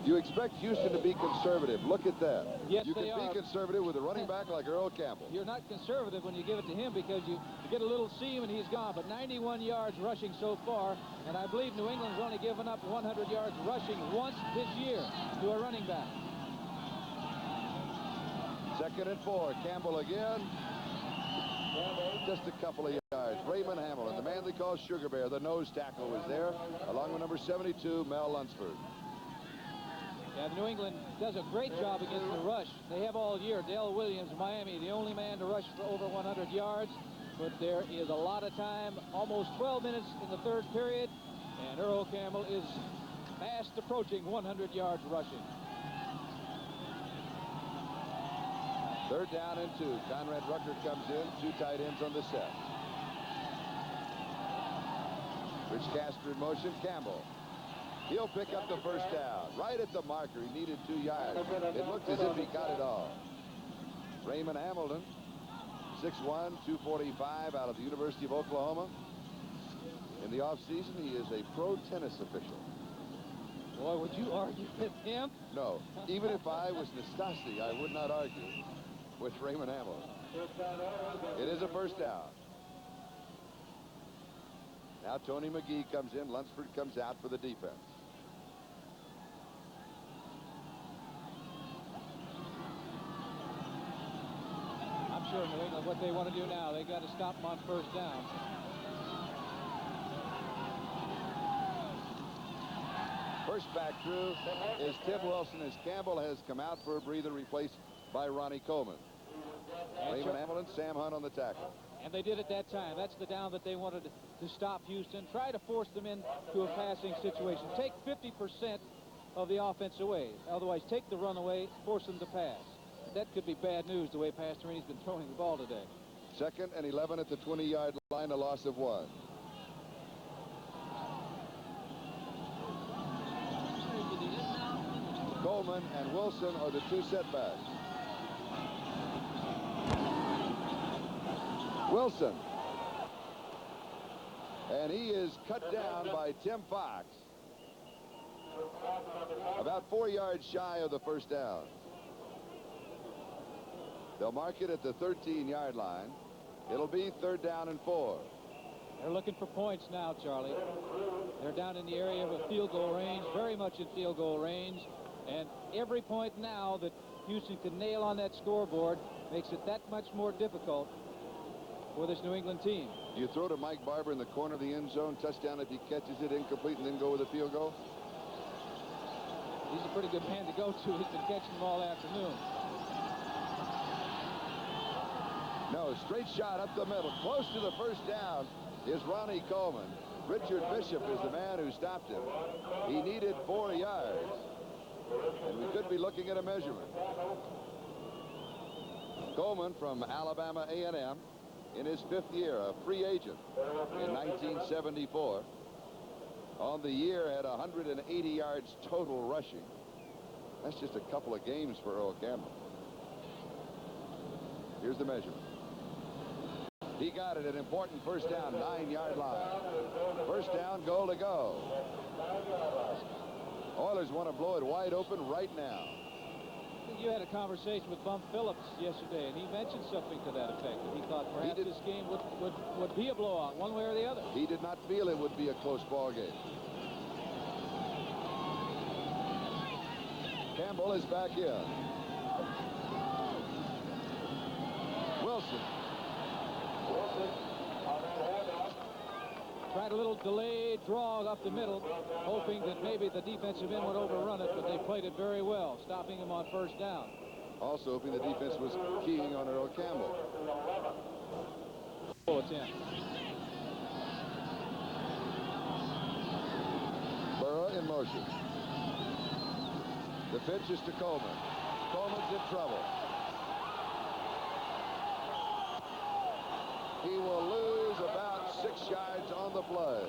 You expect Houston to be conservative. Look at that. Yes, you can be conservative with a running back like Earl Campbell. You're not conservative when you give it to him because you get a little seam and he's gone. But 91 yards rushing so far, and I believe New England's only given up 100 yards rushing once this year to a running back. Second and 4. Campbell again. Just a couple of yards. Raymond Hamilton, the man they call Sugar Bear, the nose tackle, was there, along with number 72, Mel Lunsford. Yeah, New England does a great job against the rush. They have all year. Dale Williams, Miami, the only man to rush for over 100 yards. But there is a lot of time, almost 12 minutes in the third period. And Earl Campbell is fast approaching 100 yards rushing. Third down and 2. Conrad Rucker comes in. 2 tight ends on the set. Rich Casper in motion. Campbell. He'll pick up the first down. Right at the marker. He needed 2 yards. It looked as if he got it all. Raymond Hamilton, 6'1", 245, out of the University of Oklahoma. In the offseason, he is a pro tennis official. Boy, would you argue with him? No. Even if I was Nastasi, I would not argue with Raymond Hamilton. It is a first down. Now Tony McGee comes in. Lunsford comes out for the defense. I'm sure New England, what they want to do now, they got to stop him on first down. First back through is Tim Wilson as Campbell has come out for a breather, replaced by Ronnie Coleman. Raymond Hamilton, Sam Hunt on the tackle. And they did it that time. That's the down that they wanted to stop Houston. Try to force them into a passing situation. Take 50% of the offense away. Otherwise, take the run away, force them to pass. That could be bad news the way Pastorini's been throwing the ball today. 2nd and 11 at the 20-yard line, a loss of 1. Coleman and Wilson are the 2 setbacks. Wilson. And he is cut down by Tim Fox. About 4 yards shy of the first down. They'll mark it at the 13-yard line. It'll be 3rd down and 4. They're looking for points now, Charlie. They're down in the area of a field goal range, very much in field goal range. And every point now that Houston can nail on that scoreboard makes it that much more difficult for this New England team. Do you throw to Mike Barber in the corner of the end zone, touchdown if he catches it, incomplete, and then go with a field goal? He's a pretty good man to go to. He's been catching them all afternoon. No, straight shot up the middle. Close to the first down is Ronnie Coleman. Richard Bishop is the man who stopped him. He needed 4 yards. And we could be looking at a measurement. Coleman from Alabama A&M in his 5th year, a free agent in 1974. On the year had 180 yards total rushing. That's just a couple of games for Earl Campbell. Here's the measurement. He got it, an important first down, 9-yard line. First down, goal to go. Oilers want to blow it wide open right now. I think you had a conversation with Bum Phillips yesterday, and he mentioned something to that effect. That he thought perhaps this game would be a blowout, one way or the other. He did not feel it would be a close ball game. Campbell is back in. Wilson. Tried a little delayed draw up the middle, hoping that maybe the defensive end would overrun it, but they played it very well, stopping him on first down. Also hoping the defense was keying on Earl Campbell. Full attempt. Burrow in motion. The pitch is to Coleman. Coleman's in trouble. He will lose about 6 yards on the play.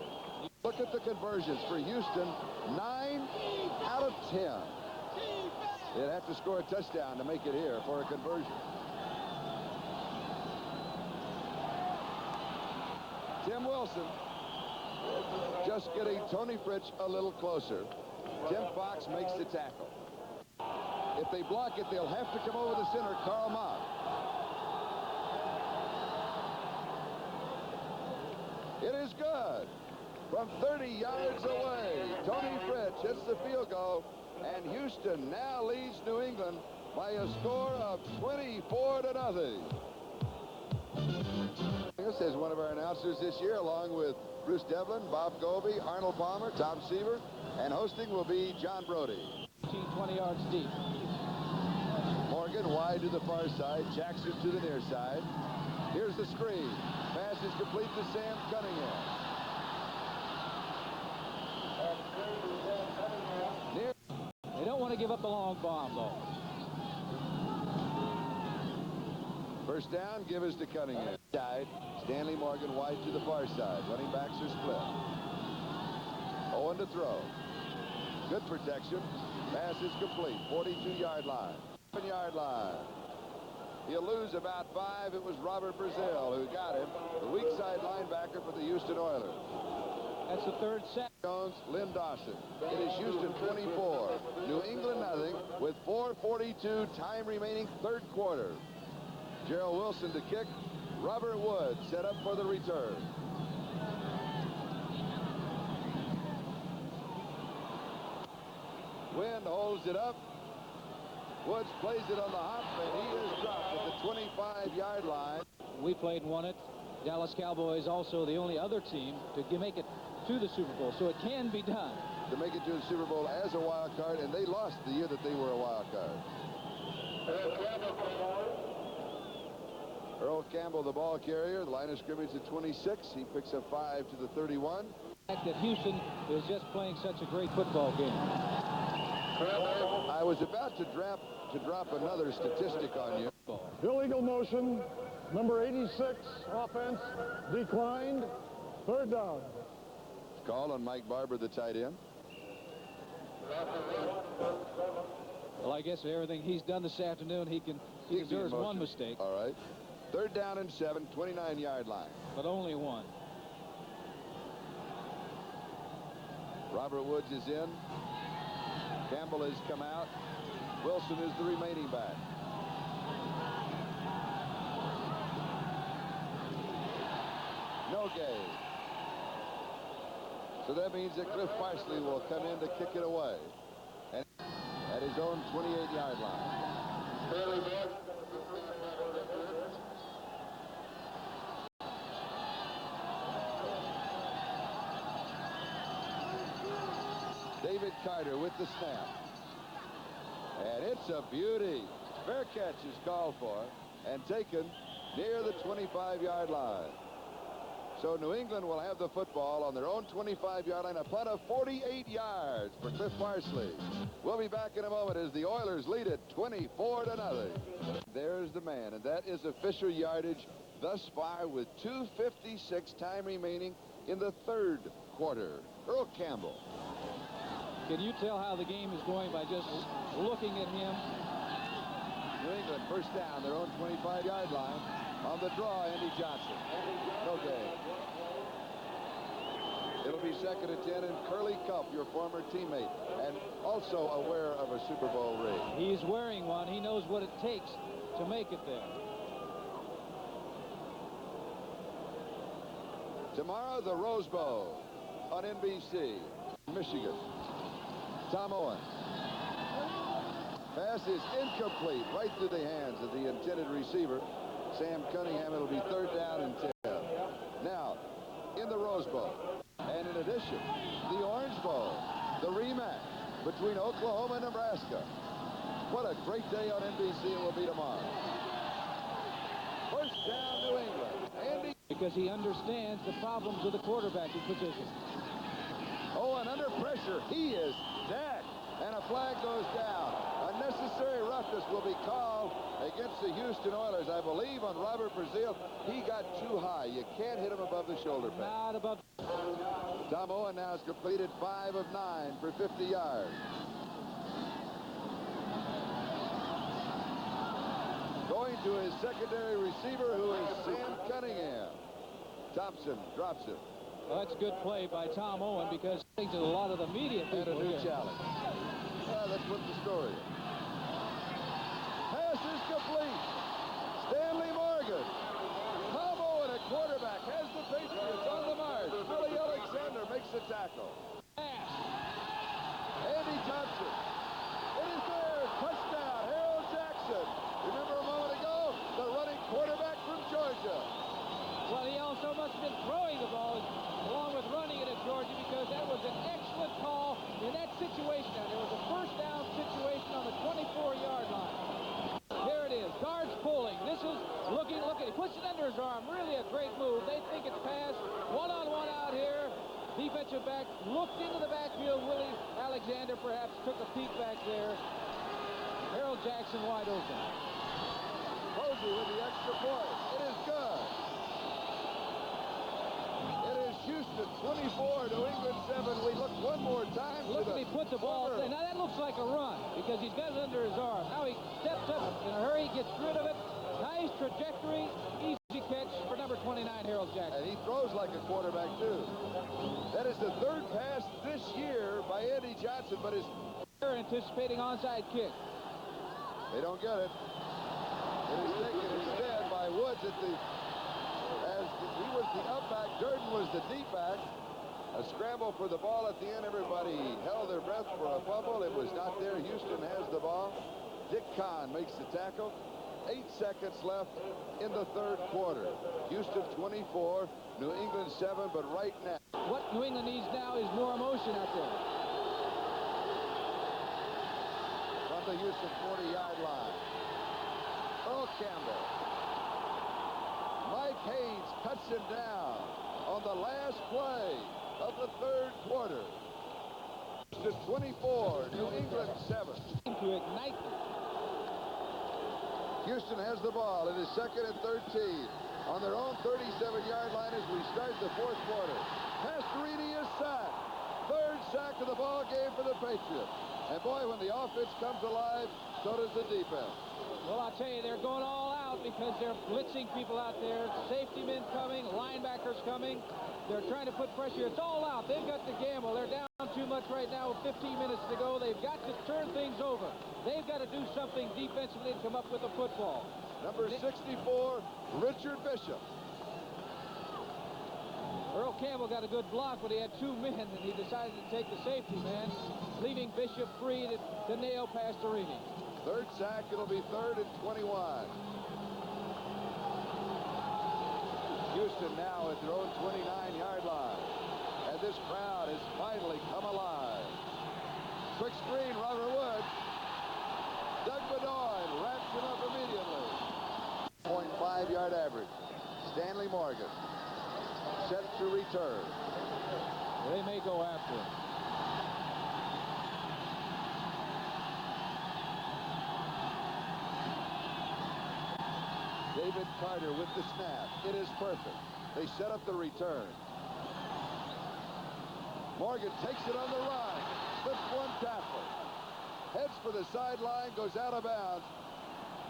Look at the conversions for Houston. 9 out of 10. They'd have to score a touchdown to make it here for a conversion. Tim Wilson just getting Tony Fritsch a little closer. Tim Fox makes the tackle. If they block it, they'll have to come over the center. Karl Mott. It is good. From 30 yards away, Tony Fritsch hits the field goal, and Houston now leads New England by a score of 24-0. This is one of our announcers this year, along with Bruce Devlin, Bob Goby, Arnold Palmer, Tom Seaver, and hosting will be John Brody. 20 yards deep. Morgan wide to the far side, Jackson to the near side. Here's the screen. Pass is complete to Sam Cunningham. to give up the long bomb, though. First down, give us to Cunningham. Died. Stanley Morgan wide to the far side. Running backs are split. Owen to throw. Good protection. Pass is complete. 42-yard line. 7-yard line. He'll lose about 5. It was Robert Brazil who got him. The weak side linebacker for the Houston Oilers. That's the third sack. Jones, Lynn Dawson. It is Houston 24. New England nothing with 4:42 time remaining, third quarter. Gerald Wilson to kick. Robert Wood set up for the return. Wind holds it up. Woods plays it on the hop, and he is dropped at the 25-yard line. We played and won it. Dallas Cowboys also the only other team to make it to the Super Bowl, so it can be done. To make it to the Super Bowl as a wild card, and they lost the year that they were a wild card. Earl Campbell, the ball carrier. The line of scrimmage at 26. He picks up 5 to the 31. The fact that Houston is just playing such a great football game. I was about to drop another statistic on you. Illegal motion. Number 86, offense, declined. Third down. Call on Mike Barber, the tight end. Well, I guess everything he's done this afternoon, he deserves one mistake. All right. Third down and 7, 29-yard line. But only one. Robert Woods is in. Campbell has come out. Wilson is the remaining back. No gain. So that means that Cliff Parsley will come in to kick it away. And at his own 28-yard line. David Carter with the snap. And it's a beauty. Fair catch is called for and taken near the 25-yard line. So New England will have the football on their own 25-yard line. A punt of 48 yards for Cliff Parsley. We'll be back in a moment as the Oilers lead it 24-0. There's the man, and that is official yardage thus far with 2:56 time remaining in the third quarter. Earl Campbell. Can you tell how the game is going by just looking at him? New England first down, their own 25-yard line. On the draw, Andy Johnson. No gain. It'll be second and 10, and Curly Cup, your former teammate, and also aware of a Super Bowl ring. He's wearing one. He knows what it takes to make it there. Tomorrow, the Rose Bowl on NBC. Michigan. Tom Owen. Pass is incomplete, right through the hands of the intended receiver, Sam Cunningham. It'll be third down and 10. Now, in the Rose Bowl, and in addition, the Orange Bowl, the rematch between Oklahoma and Nebraska. What a great day on NBC it will be tomorrow. First down, New England. Andy. Because he understands the problems of the quarterbacking position. Oh, and under pressure, he is sacked, and a flag goes down. Unnecessary roughness will be called against the Houston Oilers. I believe on Robert Brazil, he got too high. You can't hit him above the shoulder pad. Not above. Tom Owen now has completed 5 of 9 for 50 yards. Going to his secondary receiver, who is Sam Cunningham. Thompson drops it. Well, that's a good play by Tom Owen, because I think that a lot of the media And a people new here. challenge. Well, that's what the story is. Pass is complete. Stanley Morgan. Tom Owen at quarterback has the Patriots on the march. Billy Alexander makes the tackle. Andy Johnson. It is there. Touchdown. Harold Jackson. Remember a moment ago, the running quarterback from Georgia. Well, he also must have been throwing the ball along with running it at Georgia, because that was an excellent call in that situation. Now, there was a first down situation on the 24-yard line. There it is. Guards pulling. This is looking. He puts it under his arm. Really a great move. They think it's pass. One-on-one out here. Defensive back looked into the backfield. Willie Alexander perhaps took a peek back there. Harold Jackson wide open. Posey with the extra point. It is good. It is Houston 24, New England 7. We look one more time. Look at he put the ball there. Now that looks like a run because he's got it under his arm. Now he steps up in a hurry, gets rid of it. Nice trajectory, easy catch for number 29, Harold Jackson. And he throws like a quarterback, too. That is the third pass this year by Andy Johnson, but they're anticipating onside kick. They don't get it. It is taken instead by Woods he was the up back, Durden was the deep back. A scramble for the ball at the end. Everybody held their breath for a fumble. It was not there. Houston has the ball. Dick Kahn makes the tackle. 8 seconds left in the third quarter. Houston 24, New England 7, but right now. What New England needs now is more emotion out there. From the Houston 40-yard line. Earl Campbell. Mike Haynes cuts him down on the last play of the third quarter. Houston 24, New England 7. To ignite them. Houston has the ball. It is 2nd and 13 on their own 37-yard line as we start the fourth quarter. Pastorini is sacked. Third sack of the ball game for the Patriots. And boy, when the offense comes alive, so does the defense. Well, I'll tell you, they're going all out because they're blitzing people out there. Safety men coming, linebackers coming. They're trying to put pressure. It's all out. They've got to gamble. They're down too much right now with 15 minutes to go. They've got to turn things over. They've got to do something defensively to come up with a football. Number 64, Richard Bishop. Earl Campbell got a good block, but he had 2 men, and he decided to take the safety man, leaving Bishop free to nail Pastorini. Third sack, it'll be 3rd and 21. Houston now at their own 29-yard line. And this crowd has finally come alive. Quick screen, Robert Woods. Doug Bedoin wraps him up immediately. 0.5-yard average. Stanley Morgan set to return. They may go after him. David Carter with the snap. It is perfect. They set up the return. Morgan takes it on the run. Slips one tackle. Heads for the sideline, goes out of bounds.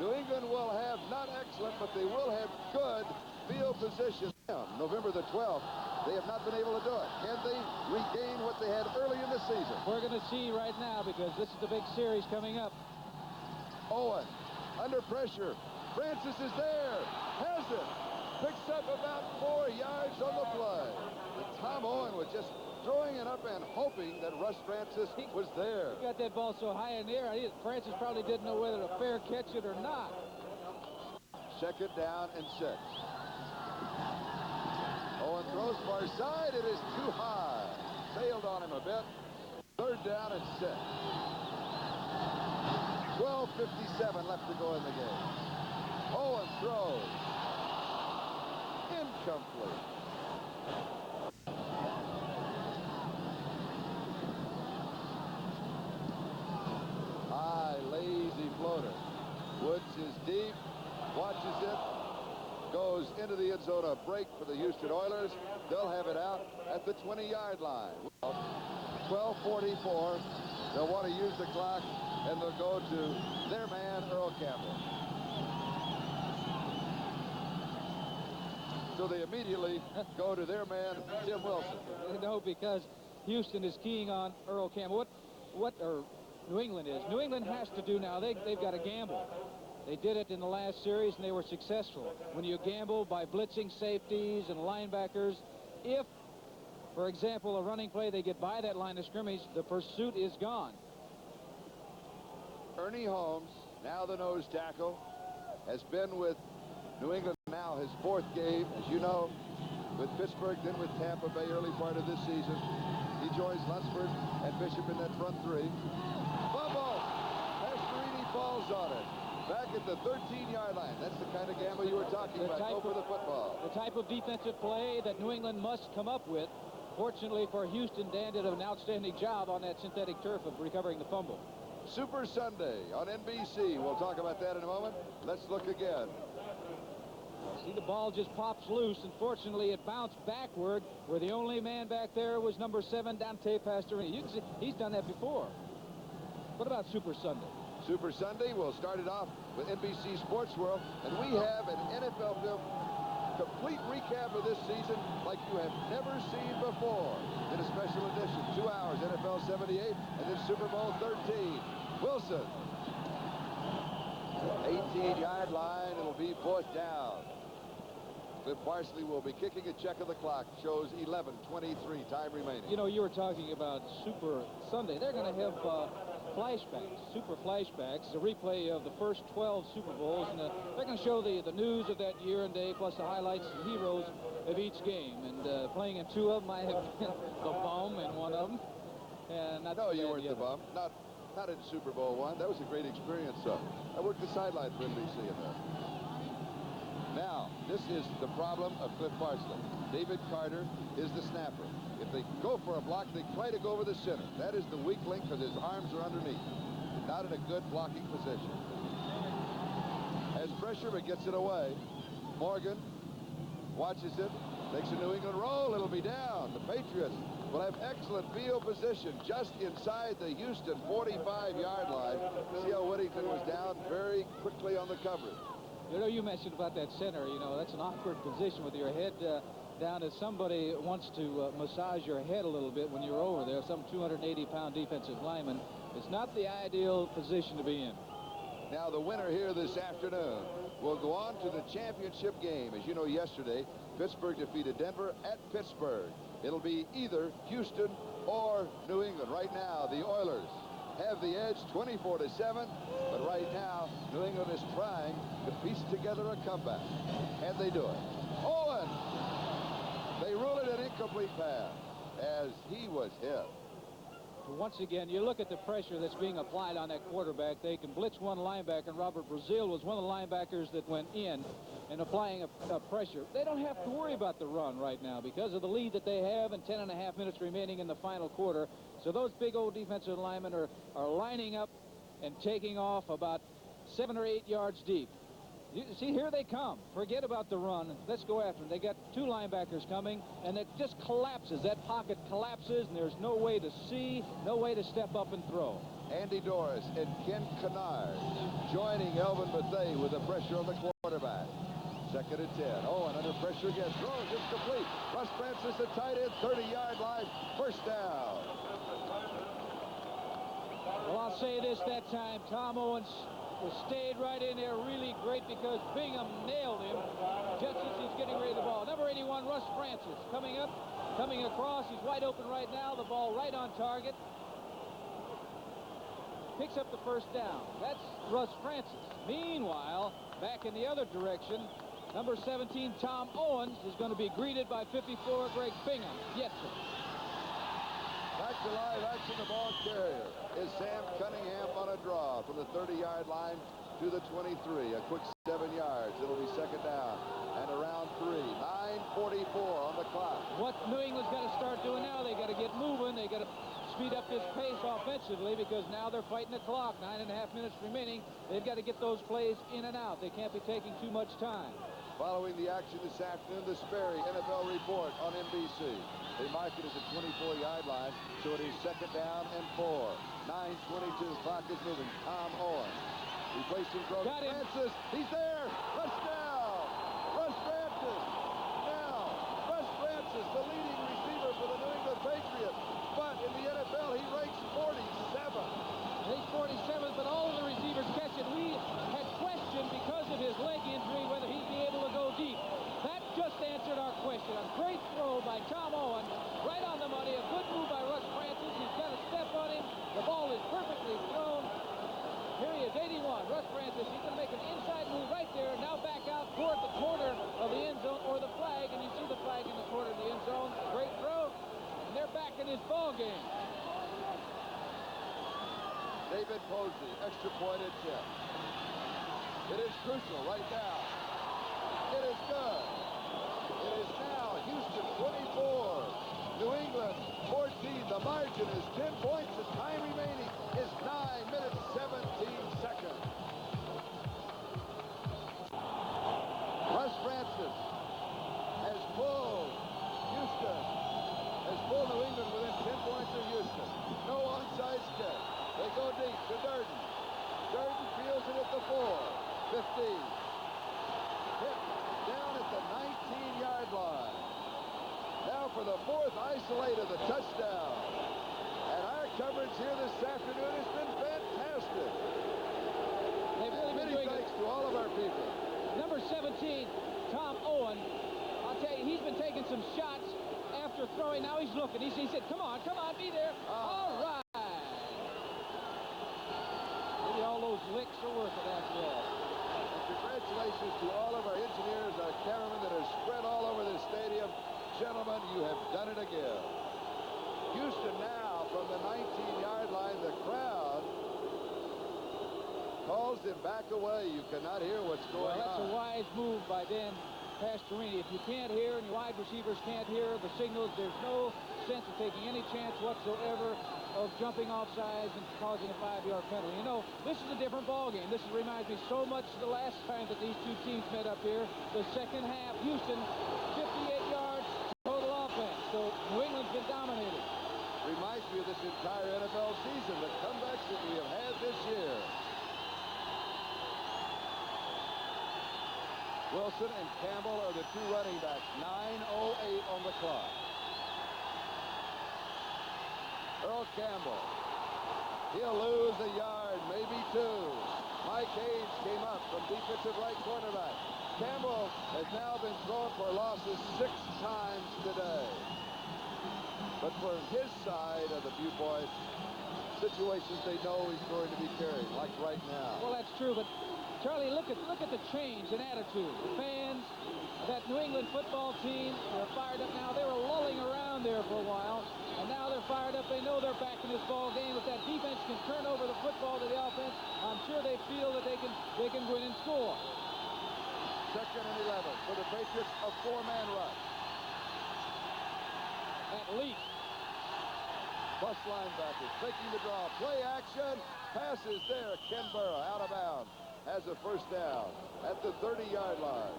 New England will have not excellent, but they will have good field position. November the 12th, they have not been able to do it. Can they regain what they had early in the season? We're going to see right now because this is the big series coming up. Owen under pressure. Francis is there. Has it. Picks up about 4 yards on the play. And Tom Owen was just throwing it up and hoping that Russ Francis was there. He got that ball so high in the air, Francis probably didn't know whether to fair catch it or not. 2nd down and 6. Owen throws far side. It is too high. Sailed on him a bit. 3rd down and 6. 12:57 left to go in the game. Owen throws. Incomplete. High, lazy floater. Woods is deep. Watches it. Goes into the end zone. A break for the Houston Oilers. They'll have it out at the 20-yard line. 12:44. They'll want to use the clock, and they'll go to their man, Earl Campbell. So they immediately go to their man, Tim Wilson. No, because Houston is keying on Earl Campbell. What New England is. New England has to do now. They've got to gamble. They did it in the last series, and they were successful. When you gamble by blitzing safeties and linebackers, if, for example, a running play, they get by that line of scrimmage, the pursuit is gone. Ernie Holmes, now the nose tackle, has been with New England now his 4th game, as you know, with Pittsburgh, then with Tampa Bay early part of this season. He joins Lunsford and Bishop in that front 3. Fumble! Pastorini falls on it. Back at the 13-yard line. That's the kind of gamble you were talking about. Go for the football. The type of defensive play that New England must come up with Fortunately for Houston, Dan did an outstanding job on that synthetic turf of recovering the fumble. Super Sunday on NBC. We'll talk about that in a moment. Let's look again. See, the ball just pops loose. Unfortunately, it bounced backward, where the only man back there was number 7, Dante Pastorini. You can see he's done that before. What about Super Sunday? Super Sunday, we'll start it off with NBC Sports World, and we have an NFL film complete recap of this season like you have never seen before. In a special edition, 2 hours, NFL 78, and then Super Bowl 13. Wilson, 18-yard line, it'll be 4th down. Cliff Parsley will be kicking a check of the clock. Shows 11:23 time remaining. You know, you were talking about Super Sunday. They're going to have flashbacks, super flashbacks, a replay of the first 12 Super Bowls, and they're going to show the news of that year and day, plus the highlights and heroes of each game. And playing in 2 of them, I have the bum in one of them. And not no, you weren't the other. bum. Not in Super Bowl I. That was a great experience, though. I worked the sideline for NBC in there. Now, this is the problem of Cliff Parsley. David Carter is the snapper. If they go for a block, they try to go over the center. That is the weak link because his arms are underneath. Not in a good blocking position. Has pressure, but gets it away. Morgan watches it. Makes a New England roll. It'll be down. The Patriots will have excellent field position just inside the Houston 45-yard line. See how Whittington was down very quickly on the coverage. You know, you mentioned about that center. You know, that's an awkward position with your head down. If somebody wants to massage your head a little bit when you're over there, some 280-pound defensive lineman, it's not the ideal position to be in. Now, the winner here this afternoon will go on to the championship game. As you know, yesterday, Pittsburgh defeated Denver at Pittsburgh. It'll be either Houston or New England. Right now, the Oilers have the edge 24-7, but right now New England is trying to piece together a comeback, and they do it. Owen, they rule it an incomplete pass as he was hit. Once again, you look at the pressure that's being applied on that quarterback. They can blitz one linebacker, and Robert Brazil was one of the linebackers that went in and applying a pressure. They don't have to worry about the run right now because of the lead that they have and 10.5 minutes remaining in the final quarter. So those big old defensive linemen are lining up and taking off about 7 or 8 yards deep. You see, here they come. Forget about the run. Let's go after them. They got 2 linebackers coming, and it just collapses. That pocket collapses, and there's no way to see, no way to step up and throw. Andy Doris and Ken Kennard joining Elvin Bethea with the pressure on the quarterback. 2nd and 10. Owen under pressure again. Throws incomplete. Russ Francis, the tight end, 30-yard line. 1st down. Well, I'll say this that time. Tom Owens stayed right in there really great because Bingham nailed him just as he's getting rid of the ball. Number 81, Russ Francis, coming up, coming across. He's wide open right now. The ball right on target. Picks up the 1st down. That's Russ Francis. Meanwhile, back in the other direction, number 17, Tom Owens, is going to be greeted by 54, Greg Bingham. Yes, sir. Back to live action, the ball carrier is Sam Cunningham on a draw from the 30-yard line to the 23. A quick 7 yards. It'll be 2nd down and around 3. 9:44 on the clock. What New England's got to start doing now, they got to get moving. They got to speed up this pace offensively because now they're fighting the clock. 9.5 minutes remaining. They've got to get those plays in and out. They can't be taking too much time. Following the action this afternoon, the Sperry NFL report on NBC. They mark it as a 24-yard line, so it is 2nd down and 4. 9:22. Clock is moving. Tom Owen. Replacing throw. Francis. He's there. Rush down. Russ Francis. Now, Russ Francis, the leading receiver for the New England Patriots. But in the NFL, he ranks 47. He's 47th, but all of the receivers catch it. We had questioned because of his leg injury whether he'd be able to go deep. That just answered our question. A great throw by Tom Owen, right on the money. A good move by Russ Francis. He's got a step on him. The ball is perfectly thrown. Here he is, 81. Russ Francis. He's going to make an inside move right there. Now back out toward the corner of the end zone or the flag, and you see the flag in the corner of the end zone. Great throw, and they're back in this ball game. David Posey, extra point attempt. It is crucial right now. It is good. It is now Houston 24, New England 14. The margin is 10 points. The time remaining is 9 minutes 17 seconds. Russ Francis has pulled Houston, has pulled New England within 10 points of Houston. No onside kick. They go deep to Durden. Durden fields it at the 4. 15. Hit down at the 19-yard line. Now for the 4th isolate of the touchdown. And our coverage here this afternoon has been fantastic. They've really been Many doing thanks to all of our people. Number 17, Tom Owen. I'll tell you, he's been taking some shots after throwing. Now he's looking. He said, come on, be there. All right. Maybe all those licks are worth it after all. And congratulations to all of our engineers, our cameramen that are spread all over this stadium. Gentlemen, you have done it again. Houston now from the 19-yard line. The crowd calls him back away. You cannot hear what's going on. Well, that's a wise move by Dan Pastorini. If you can't hear and your wide receivers can't hear the signals, there's no sense of taking any chance whatsoever of jumping off sides and causing a 5-yard penalty. You know, this is a different ballgame. This reminds me so much of the last time that these two teams met up here. The second half, Houston, 58 yards total offense. So New England's been dominated. Reminds me of this entire NFL season, the comebacks that we have had this year. Wilson and Campbell are the two running backs. 9:08 on the clock. Earl Campbell. He'll lose a yard, maybe 2. Mike Hayes came up from defensive right cornerback. Campbell has now been thrown for losses 6 times today. But for his side of the viewpoint, situations they know he's going to be carried, like right now. Well, that's true, but Charlie, look at the change in attitude. The fans, that New England football team, are fired up now. They were lulling around there for a while, and now they're fired up. They know they're back in this ball game. If that defense can turn over the football to the offense, I'm sure they feel that they can win and score. 2nd and 11 for the Patriots, a 4-man rush. At least. Plus linebackers taking the draw. Play action. Passes there. Ken Burrough out of bounds. Has a first down at the 30-yard line.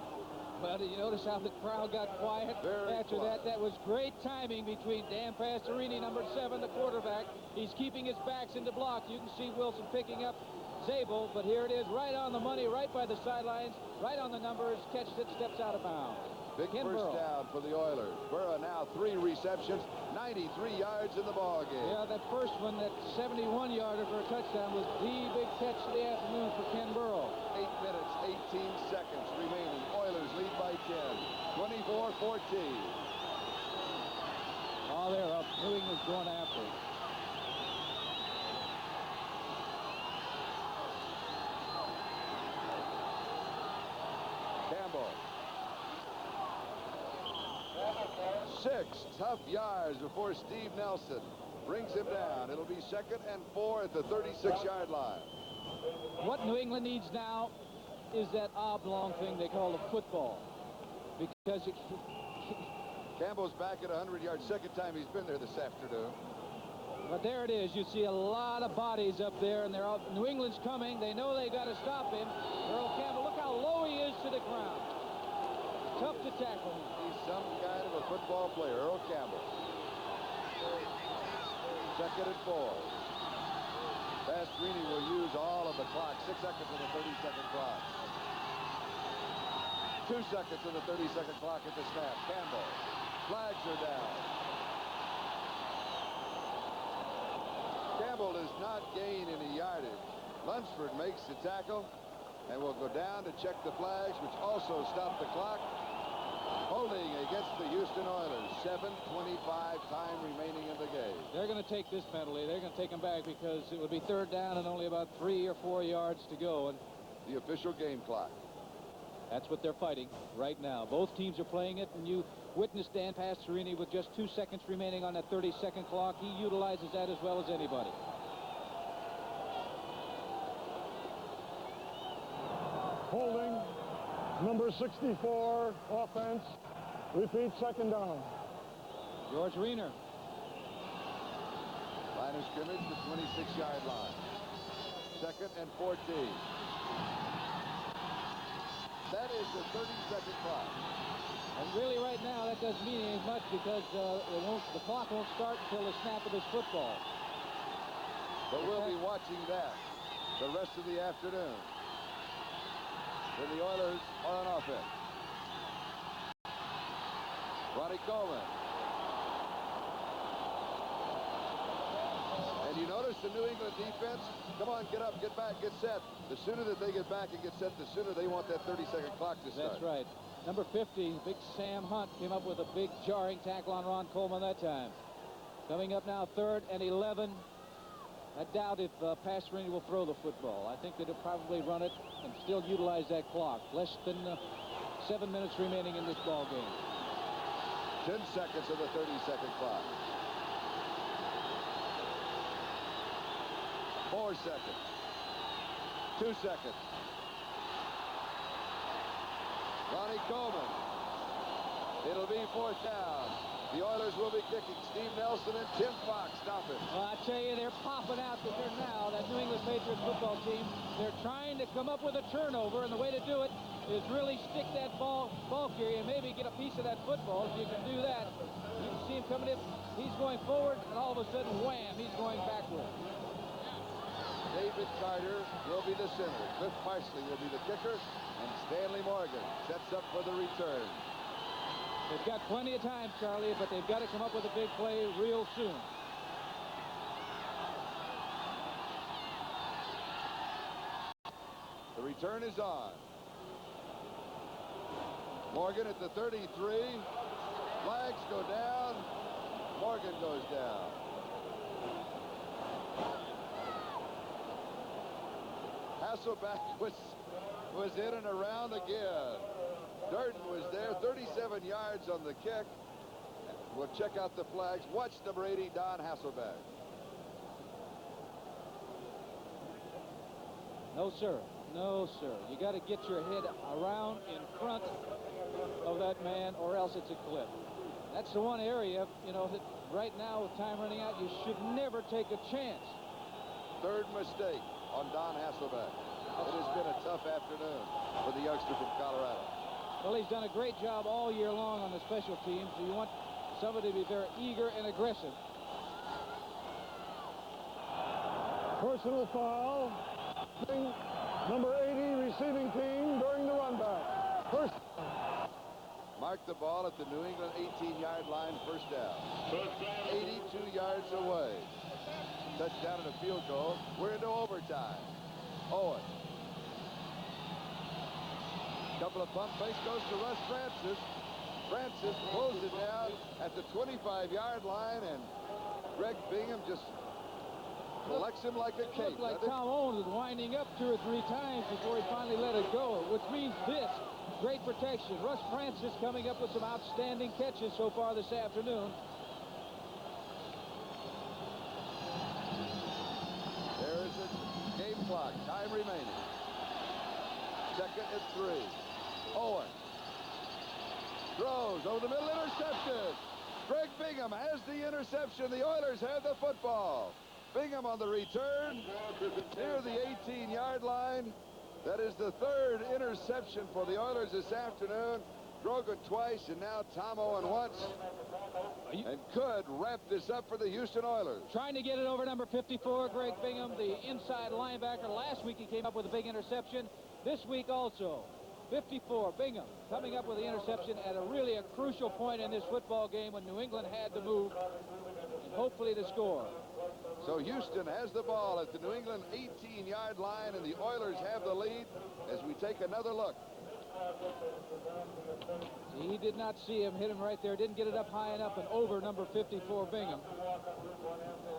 Well, did you notice how the crowd got quiet after that? That was great timing between Dan Pastorini, number 7, the quarterback. He's keeping his backs into block. You can see Wilson picking up Zabel, but here it is, right on the money, right by the sidelines, right on the numbers. Catches it, steps out of bounds. Big first down for the Oilers. Burrow now 3 receptions, 93 yards in the ball game. Yeah, that first one, that 71-yarder for a touchdown, was the big catch of the afternoon for Ken Burrow. 8 minutes, 18 seconds remaining. Oilers lead by 10, 24-14. Oh, they're up. New England's going after it. Campbell. 6 tough yards before Steve Nelson brings him down. It'll be 2nd and 4 at the 36-yard line. What New England needs now is that oblong thing they call a football. Because Campbell's back at 100 yards. 2nd time he's been there this afternoon. But there it is. You see a lot of bodies up there, and they're all, New England's coming. They know they got to stop him. Earl Campbell, look how low he is to the ground. Tough to tackle him. He's some kind of a football player, Earl Campbell. 2nd and 4. Pastorini will use all of the clock. 6 seconds on the 30-second clock. 2 seconds on the 30-second clock at the snap. Campbell. Flags are down. Campbell does not gain any yardage. Lunsford makes the tackle and will go down to check the flags, which also stop the clock. Holding against the Houston Oilers. 7:25 time remaining in the game. They're going to take this penalty. They're going to take him back because it would be 3rd down and only about 3 or 4 yards to go. And the official game clock. That's what they're fighting right now. Both teams are playing it, and you witnessed Dan Pastorini with just 2 seconds remaining on that 30-second clock. He utilizes that as well as anybody. Holding, number 64, offense. Repeat, 2nd down. George Reiner. Line of scrimmage, the 26-yard line. 2nd and 14. That is the 30-second clock. And really right now that doesn't mean as much because the clock won't start until the snap of this football. But we'll be watching that the rest of the afternoon when the Oilers are on offense. Ronnie Coleman. And you notice the New England defense, come on, get up, get back, get set. The sooner that they get back and get set, the sooner they want that 30-second clock to start. That's right. Number 50, Big Sam Hunt, came up with a big jarring tackle on Ron Coleman that time. Coming up now, 3rd and 11. I doubt if Pastorini will throw the football. I think that he'll probably run it and still utilize that clock. Less than 7 minutes remaining in this ball game. 10 seconds of the 30-second clock. 4 seconds. 2 seconds. Ronnie Coleman. It'll be 4th down. The Oilers will be kicking. Steve Nelson and Tim Fox stop it. Well, I tell you, they're popping out there now, that New England Patriots football team. They're trying to come up with a turnover, and the way to do it is really stick that ball here and maybe get a piece of that football. If you can do that, you can see him coming in. He's going forward, and all of a sudden, wham, he's going backward. David Carter will be the center. Cliff Parsley will be the kicker, and Stanley Morgan sets up for the return. They've got plenty of time, Charlie, but they've got to come up with a big play real soon. The return is on. Morgan at the 33. Flags go down. Morgan goes down. Hasselbeck was in and around again. Durden was there, 37 yards on the kick. We'll check out the flags. Watch number 80, Don Hasselbeck. No, sir. No, sir. You got to get your head around in front of that man, or else it's a clip. That's the one area, you know, that right now with time running out, you should never take a chance. 3rd mistake on Don Hasselbeck. It has been a tough afternoon for the youngster from Colorado. Well, he's done a great job all year long on the special teams. So you want somebody to be very eager and aggressive. Personal foul. Number 80 receiving team during the run back. First. Mark the ball at the New England 18-yard line, 1st down. 82 yards away. Touchdown and a field goal. We're into overtime. Owen. Couple of pump fakes, goes to Russ Francis. Francis pulls it down at the 25-yard line, and Greg Bingham just collects him like a cape. Looked like Tom Owens was winding up 2 or 3 times before he finally let it go, which means this. Great protection. Russ Francis coming up with some outstanding catches so far this afternoon. There is a game clock. Time remaining. 2nd and 3. Owen throws over the middle, intercepted. Greg Bingham has the interception. The Oilers have the football. Bingham on the return near the 18-yard line. That is the 3rd interception for the Oilers this afternoon. Grogan twice, and now Tom Owen once. And could wrap this up for the Houston Oilers. Trying to get it over number 54, Greg Bingham, the inside linebacker. Last week he came up with a big interception. This week also. 54, Bingham, coming up with the interception at a crucial point in this football game when New England had to move and hopefully to score. So Houston has the ball at the New England 18-yard line, and the Oilers have the lead as we take another look. He did not see him, hit him right there, didn't get it up high enough and over number 54, Bingham.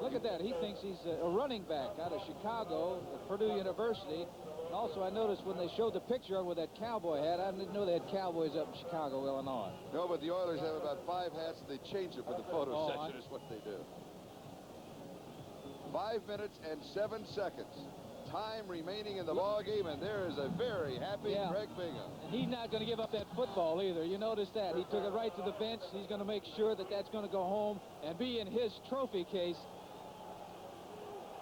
Look at that. He thinks he's a running back out of Chicago at Purdue University. And also, I noticed when they showed the picture with that cowboy hat, I didn't know they had cowboys up in Chicago, Illinois. No, but the Oilers have about 5 hats, and they change it for the photo session is what they do. 5 minutes and 7 seconds. time remaining in the ball game, and there is a very happy Greg Bingham. And he's not going to give up that football either. You notice that. He took it right to the bench. He's going to make sure that that's going to go home and be in his trophy case.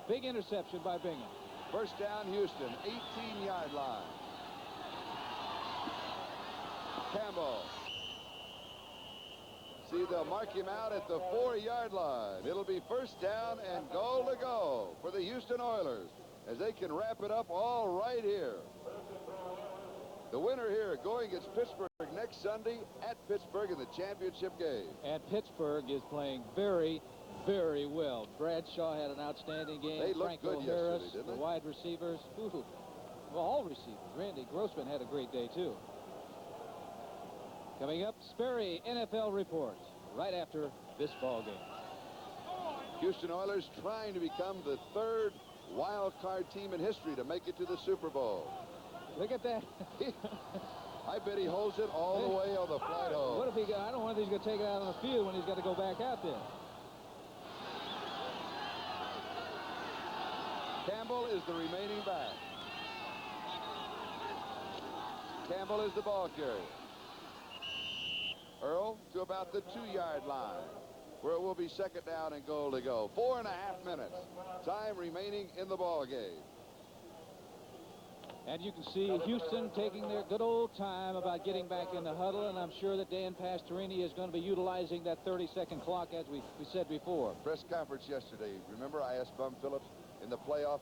Big interception by Bingham. First down, Houston, 18-yard line. Campbell. See, they'll mark him out at the 4-yard line. It'll be first down and goal to go for the Houston Oilers as they can wrap it up all right here. The winner here going against Pittsburgh next Sunday at Pittsburgh in the championship game. And Pittsburgh is playing very, very well. Bradshaw had an outstanding game. They looked Franco good Harris, yesterday, didn't the they? wide receivers. Ooh. Well, all receivers. Randy Grossman had a great day, too. Coming up, Sperry NFL report right after this ball game. Houston Oilers trying to become the third wild card team in history to make it to the Super Bowl. Look at that. I bet he holds it all the way on the flight home. What if he got, I don't know if he's going to take it out on the field when he's got to go back out there. Campbell is the remaining back. Campbell is the ball carrier. Earl to about the 2-yard line, where it will be second down and goal to go. 4.5 minutes. Time remaining in the ball game. And you can see Houston taking their good old time about getting back in the huddle, and I'm sure that Dan Pastorini is going to be utilizing that 30-second clock, as we said before. Press conference yesterday. Remember, I asked Bum Phillips in the playoff,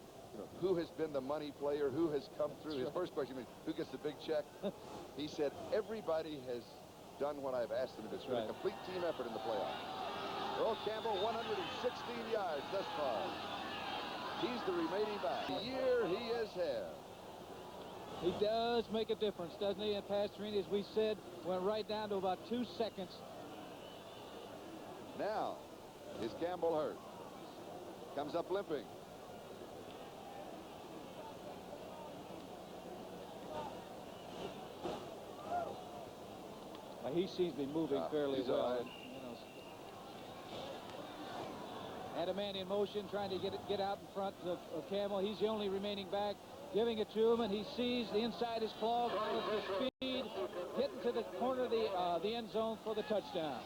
who has been the money player, who has come through. His first question was, who gets the big check? He said, everybody has done what I've asked them to do. It's been a complete team effort in the playoffs. Earl Campbell, 116 yards thus far. He's the remaining back. The year he has had. He does make a difference, doesn't he? And Pastorini, as we said, went right down to about 2 seconds. Now, is Campbell hurt? Comes up limping. He seems to be moving fairly well. Right. Had a man in motion trying to get out in front of Campbell. He's the only remaining back. Giving it to him, and he sees the inside his claw, with his speed, getting to the corner of the end zone for the touchdown.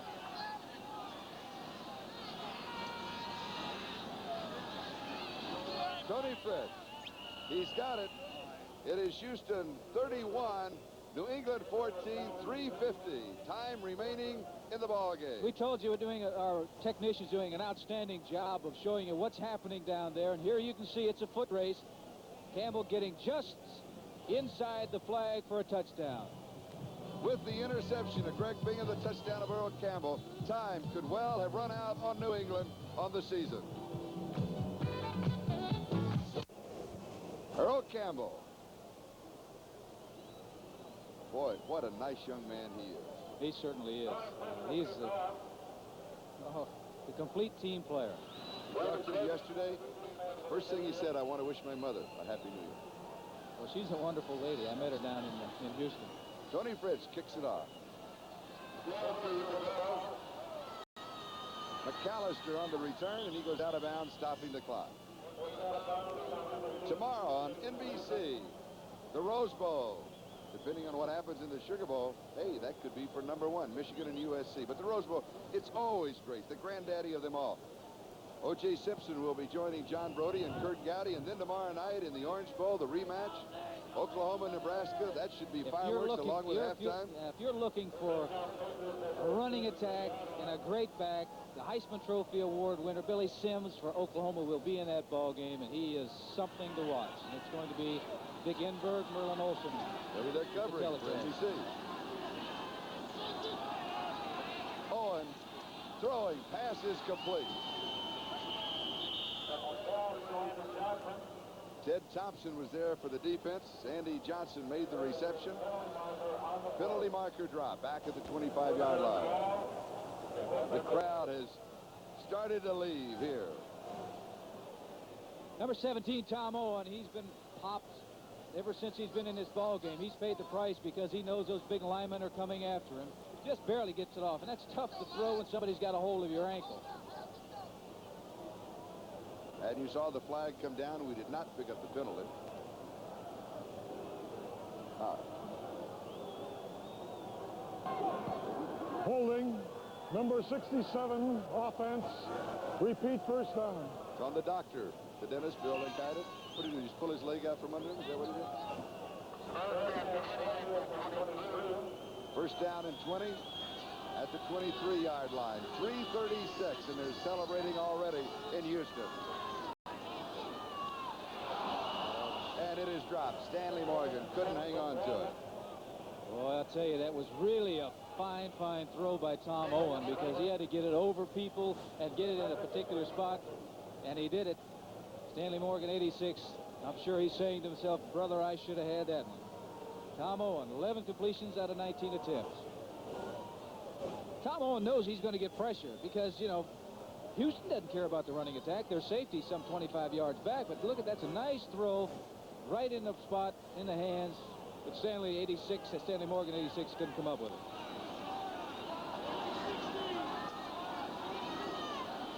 Tony Fritz. He's got it. It is Houston 31, New England 14, 3:50. Time remaining in the ball game. We told you our technicians doing an outstanding job of showing you what's happening down there, and here you can see it's a foot race. Campbell getting just inside the flag for a touchdown. With the interception of Greg Bingham, the touchdown of Earl Campbell, time could well have run out on New England on the season. Earl Campbell. Boy, what a nice young man he is. He certainly is. He's the complete team player. I talked to him yesterday. First thing he said, I want to wish my mother a Happy New Year. Well, she's a wonderful lady. I met her down in Houston. Tony Fritz kicks it off. McAllister on the return, and he goes out of bounds, stopping the clock. Tomorrow on NBC, the Rose Bowl. Depending on what happens in the Sugar Bowl, hey, that could be for #1, Michigan and USC. But the Rose Bowl, it's always great, the granddaddy of them all. O.J. Simpson will be joining John Brody and Kurt Gowdy, and then tomorrow night in the Orange Bowl, the rematch, Oklahoma, Nebraska. That should be fireworks along with halftime. If you're looking for a running attack and a great back, the Heisman Trophy Award winner Billy Sims for Oklahoma will be in that ball game, and he is something to watch. And it's going to be Dick Enberg, Merlin Olsen. Maybe they're covering for NBC. Owen throwing, pass is complete. Ted Thompson was there for the defense. Andy Johnson made the reception. Penalty marker drop back at the 25-yard line. The crowd has started to leave here. Number 17, Tom Owen, he's been popped ever since he's been in this ball game. He's paid the price because he knows those big linemen are coming after him. Just barely gets it off, and that's tough to throw when somebody's got a hold of your ankle. And you saw the flag come down, and we did not pick up the penalty. Holding. Number 67, offense. Repeat first down. It's on the doctor. The dentist, Bill Linkite. What did he do? Just pull his leg out from under him? Is that what he did? First down and 20 at the 23-yard line. 3:36, and they're celebrating already in Houston. And it is dropped. Stanley Morgan couldn't hang on to it. Well, I'll tell you, that was really a fine throw by Tom Owen, because he had to get it over people and get it in a particular spot, and he did it. Stanley Morgan, 86. I'm sure he's saying to himself, brother, I should have had that one. Tom Owen, 11 completions out of 19 attempts. Tom Owen knows he's going to get pressure because, you know, Houston doesn't care about the running attack. Their safety some 25 yards back, but look at that's a nice throw right in the spot, in the hands. But Stanley Morgan, 86, couldn't come up with it.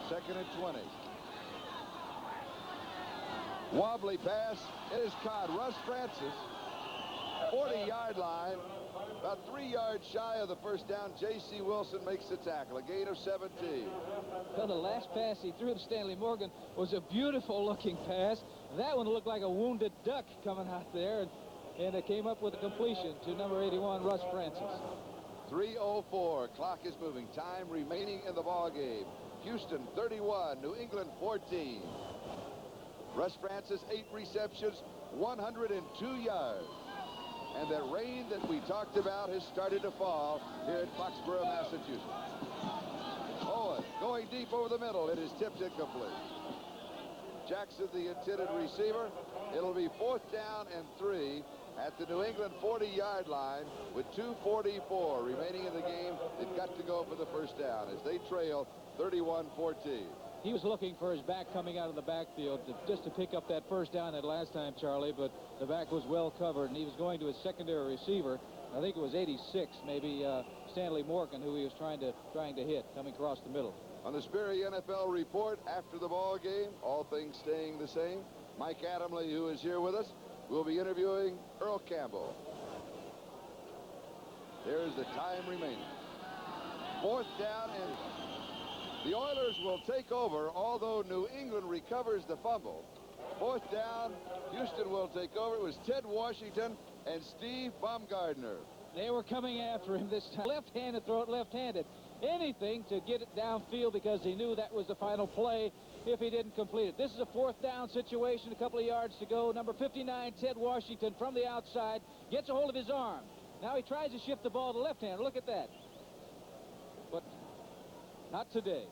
Second and 20. Wobbly pass. It is caught. Russ Francis, 40-yard line. About 3 yards shy of the first down. J.C. Wilson makes the tackle. A gain of 17. Well, the last pass he threw to Stanley Morgan was a beautiful-looking pass. That one looked like a wounded duck coming out there, and it came up with a completion to number 81, Russ Francis. 3:04. Clock is moving. Time remaining in the ball game. Houston 31, New England 14. Russ Francis, 8 receptions, 102 yards. And that rain that we talked about has started to fall here in Foxborough, Massachusetts. Owen going deep over the middle. It is tipped incomplete. Jackson, the intended receiver. It'll be 4th down and 3 at the New England 40-yard line with 2:44 remaining in the game. They've got to go for the first down as they trail 31-14. He was looking for his back coming out of the backfield just to pick up that first down that last time, Charlie, but the back was well covered, and he was going to his secondary receiver. I think it was 86, maybe Stanley Morgan, who he was trying to hit coming across the middle. On the Sperry NFL report after the ball game, all things staying the same, Mike Adamle, who is here with us, will be interviewing Earl Campbell. There's the time remaining. 4th down, and the Oilers will take over, although New England recovers the fumble. 4th down, Houston will take over. It was Ted Washington and Steve Baumgardner. They were coming after him this time. Left-handed, throw it left-handed. Anything to get it downfield because he knew that was the final play if he didn't complete it. This is a 4th down situation, a couple of yards to go. Number 59, Ted Washington, from the outside, gets a hold of his arm. Now he tries to shift the ball to left-hander. Look at that. But not today.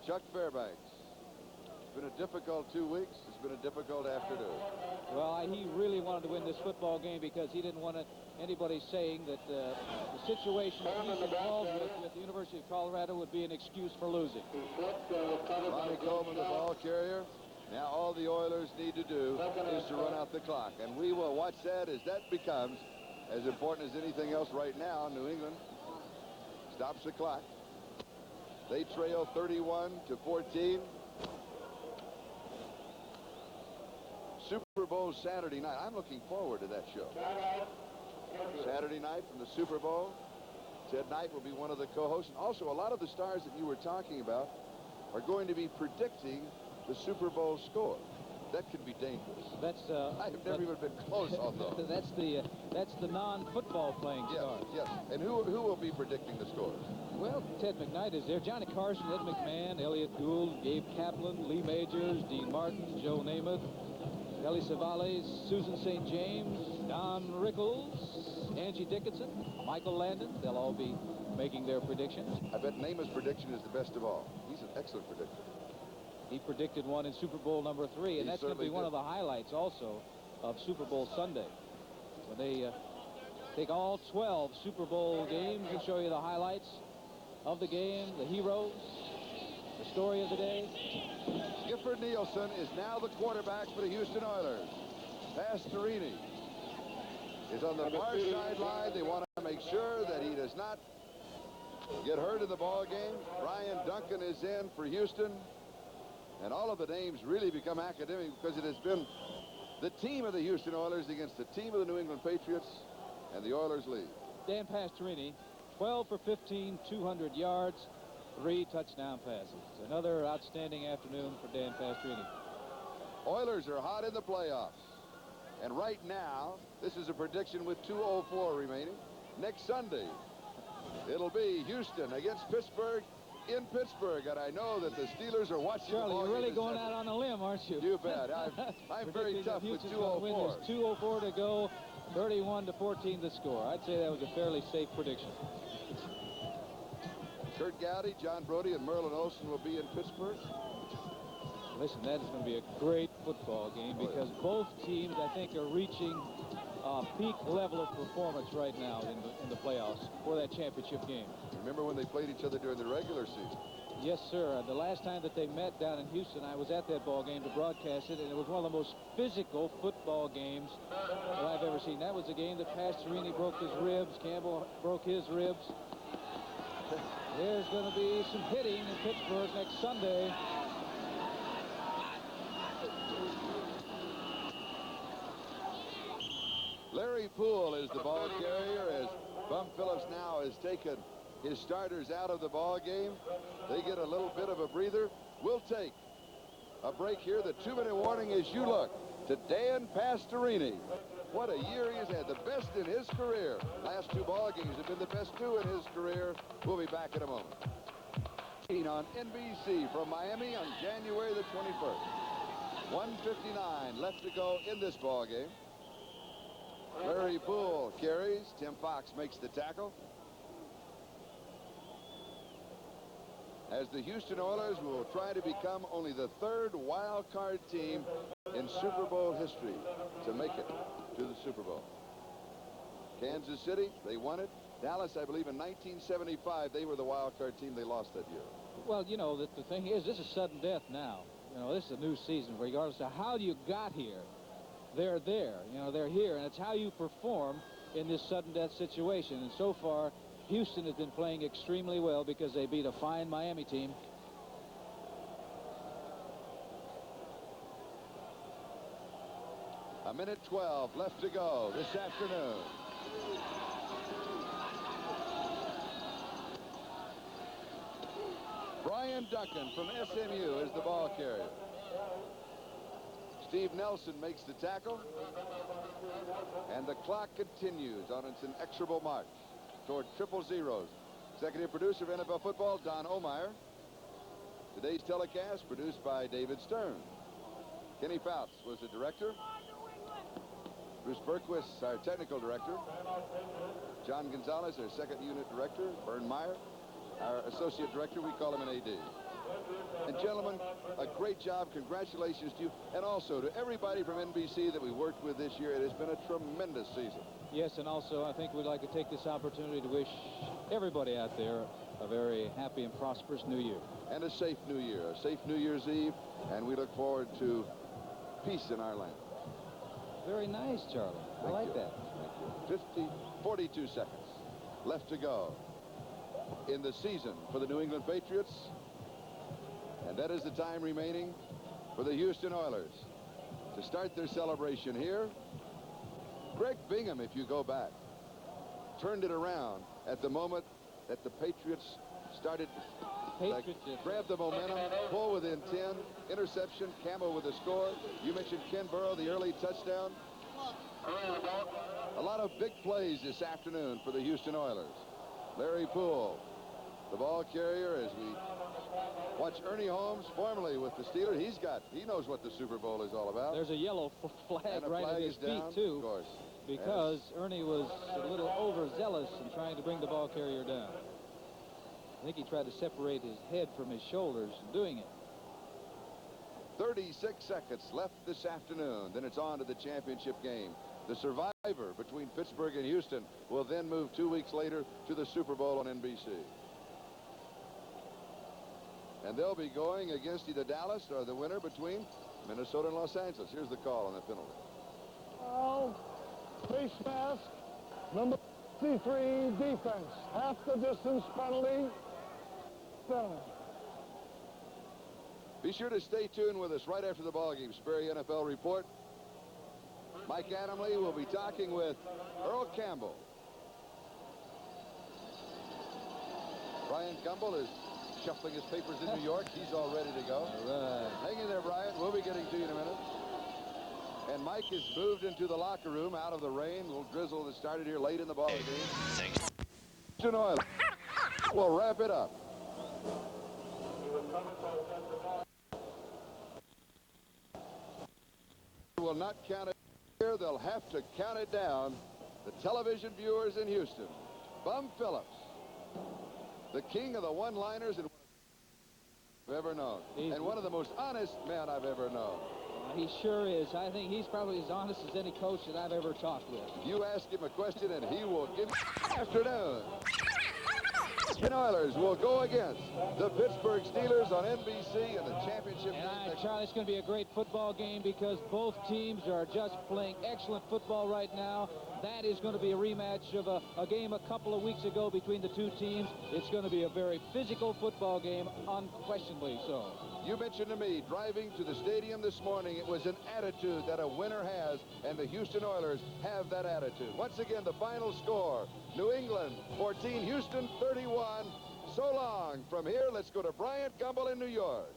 Chuck Fairbanks. It's been a difficult 2 weeks. It's been a difficult afternoon. Well, he really wanted to win this football game because he didn't want anybody saying that the situation he's involved with the University of Colorado would be an excuse for losing. Ronnie Coleman, the ball carrier. Now all the Oilers need to do is to run out the clock. And we will watch that as that becomes as important as anything else right now. New England stops the clock. They trail 31-14. Super Bowl Saturday night. I'm looking forward to that show. Saturday night from the Super Bowl. Ted Knight will be one of the co-hosts. And also, a lot of the stars that you were talking about are going to be predicting the Super Bowl score. That could be dangerous. I have never even been close on those. That's the non-football playing stars. Yes. And who will be predicting the scores? Well, Ted McKnight is there. Johnny Carson, Ed McMahon, Elliott Gould, Gabe Kaplan, Lee Majors, Dean Martin, Joe Namath, Ellie Savales, Susan St. James, Don Rickles, Angie Dickinson, Michael Landon. They'll all be making their predictions. I bet Namath's prediction is the best of all. He's an excellent predictor. He predicted one in Super Bowl number 3, and that's going to be one of the highlights also of Super Bowl Sunday. When they take all 12 Super Bowl games and show you the highlights of the game, the heroes, the story of the day. Gifford Nielsen is now the quarterback for the Houston Oilers. Pastorini is on the far sideline. They want to make sure that he does not get hurt in the ball game. Brian Duncan is in for Houston. And all of the names really become academic because it has been the team of the Houston Oilers against the team of the New England Patriots, and the Oilers lead. Dan Pastorini, 12 for 15, 200 yards, 3 touchdown passes. Another outstanding afternoon for Dan Pastorini. Oilers are hot in the playoffs. And right now, this is a prediction with 2:04 remaining. Next Sunday, it'll be Houston against Pittsburgh in Pittsburgh. And I know that the Steelers are watching. Charlie, you're really going out on a limb, aren't you? You bet. I'm very tough with 2:04. There's 2:04 to go, 31-14 the score. I'd say that was a fairly safe prediction. Kurt Gowdy, John Brody, and Merlin Olsen will be in Pittsburgh. Listen, that is going to be a great football game because both teams, I think, are reaching a peak level of performance right now in the playoffs for that championship game. Remember when they played each other during the regular season? Yes, sir. The last time that they met down in Houston, I was at that ball game to broadcast it, and it was one of the most physical football games that I've ever seen. That was a game that Pastorini broke his ribs, Campbell broke his ribs. There's going to be some hitting in Pittsburgh next Sunday. Larry Poole is the ball carrier as Bum Phillips now has taken his starters out of the ball game. They get a little bit of a breather. We'll take a break here. The 2-minute warning as you look to Dan Pastorini. What a year he has had, the best in his career. Last 2 ball games have been the best 2 in his career. We'll be back in a moment. On NBC from Miami on January the 21st. 1:59 left to go in this ball game. Larry Poole carries. Tim Fox makes the tackle. As the Houston Oilers will try to become only the 3rd wild card team in Super Bowl history to make it to the Super Bowl. Kansas City, they won it. Dallas, I believe in 1975, they were the wild card team. They lost that year. Well, you know, the thing is, this is sudden death now. You know, this is a new season, regardless of how you got here. They're there. You know, they're here, and it's how you perform in this sudden death situation. And so far, Houston has been playing extremely well because they beat a fine Miami team. A minute 12 left to go this afternoon. Brian Duncan from SMU is the ball carrier. Steve Nelson makes the tackle. And the clock continues on its inexorable march toward 000. Executive producer of NFL Football, Don Omeyer. Today's telecast produced by David Stern. Kenny Fouts was the director. Bruce Berquist, our technical director. John Gonzalez, our second unit director. Vern Meyer, our associate director. We call him an AD. And gentlemen, a great job. Congratulations to you. And also to everybody from NBC that we worked with this year. It has been a tremendous season. Yes, and also I think we'd like to take this opportunity to wish everybody out there a very happy and prosperous New Year. And a safe New Year, a safe New Year's Eve. And we look forward to peace in our land. Very nice, Charlie. I like that. Thank you. 42 seconds left to go in the season for the New England Patriots. And that is the time remaining for the Houston Oilers to start their celebration here. Greg Bingham, if you go back, turned it around at the moment that the Patriots started to grab the momentum, pull within 10, interception, Camo with the score. You mentioned Ken Burrow, the early touchdown. A lot of big plays this afternoon for the Houston Oilers. Larry Poole, the ball carrier, as we watch Ernie Holmes, formerly with the Steelers. He knows what the Super Bowl is all about. There's a yellow flag right at his feet, too, of course, because Ernie was a little overzealous in trying to bring the ball carrier down. I think he tried to separate his head from his shoulders in doing it. 36 seconds left this afternoon. Then it's on to the championship game. The survivor between Pittsburgh and Houston will then move 2 weeks later to the Super Bowl on NBC. And they'll be going against either Dallas or the winner between Minnesota and Los Angeles. Here's the call on the penalty. Foul, face mask, number 63 defense. Half the distance penalty. Penalty. Be sure to stay tuned with us right after the ballgame. Sperry NFL Report. Mike Adamle will be talking with Earl Campbell. Brian Gumbel is shuffling his papers in New York. He's all ready to go. All right. Hang in there, Brian. We'll be getting to you in a minute. And Mike has moved into the locker room out of the rain. A little drizzle that started here late in the ball game. Houston Oilers will wrap it up. Will not count it here. They'll have to count it down. The television viewers in Houston. Bum Phillips, the king of the one-liners and I've ever known, and one of the most honest men I've ever known. He sure is. I think he's probably as honest as any coach that I've ever talked with. You ask him a question and he will give you afternoon. The Oilers will go against the Pittsburgh Steelers on NBC in the championship game. Charlie, it's going to be a great football game because both teams are just playing excellent football right now. That is going to be a rematch of a game a couple of weeks ago between the two teams. It's going to be a very physical football game, unquestionably so. You mentioned to me, driving to the stadium this morning, it was an attitude that a winner has, and the Houston Oilers have that attitude. Once again, the final score, New England 14, Houston 31. So long. From here, let's go to Bryant Gumbel in New York.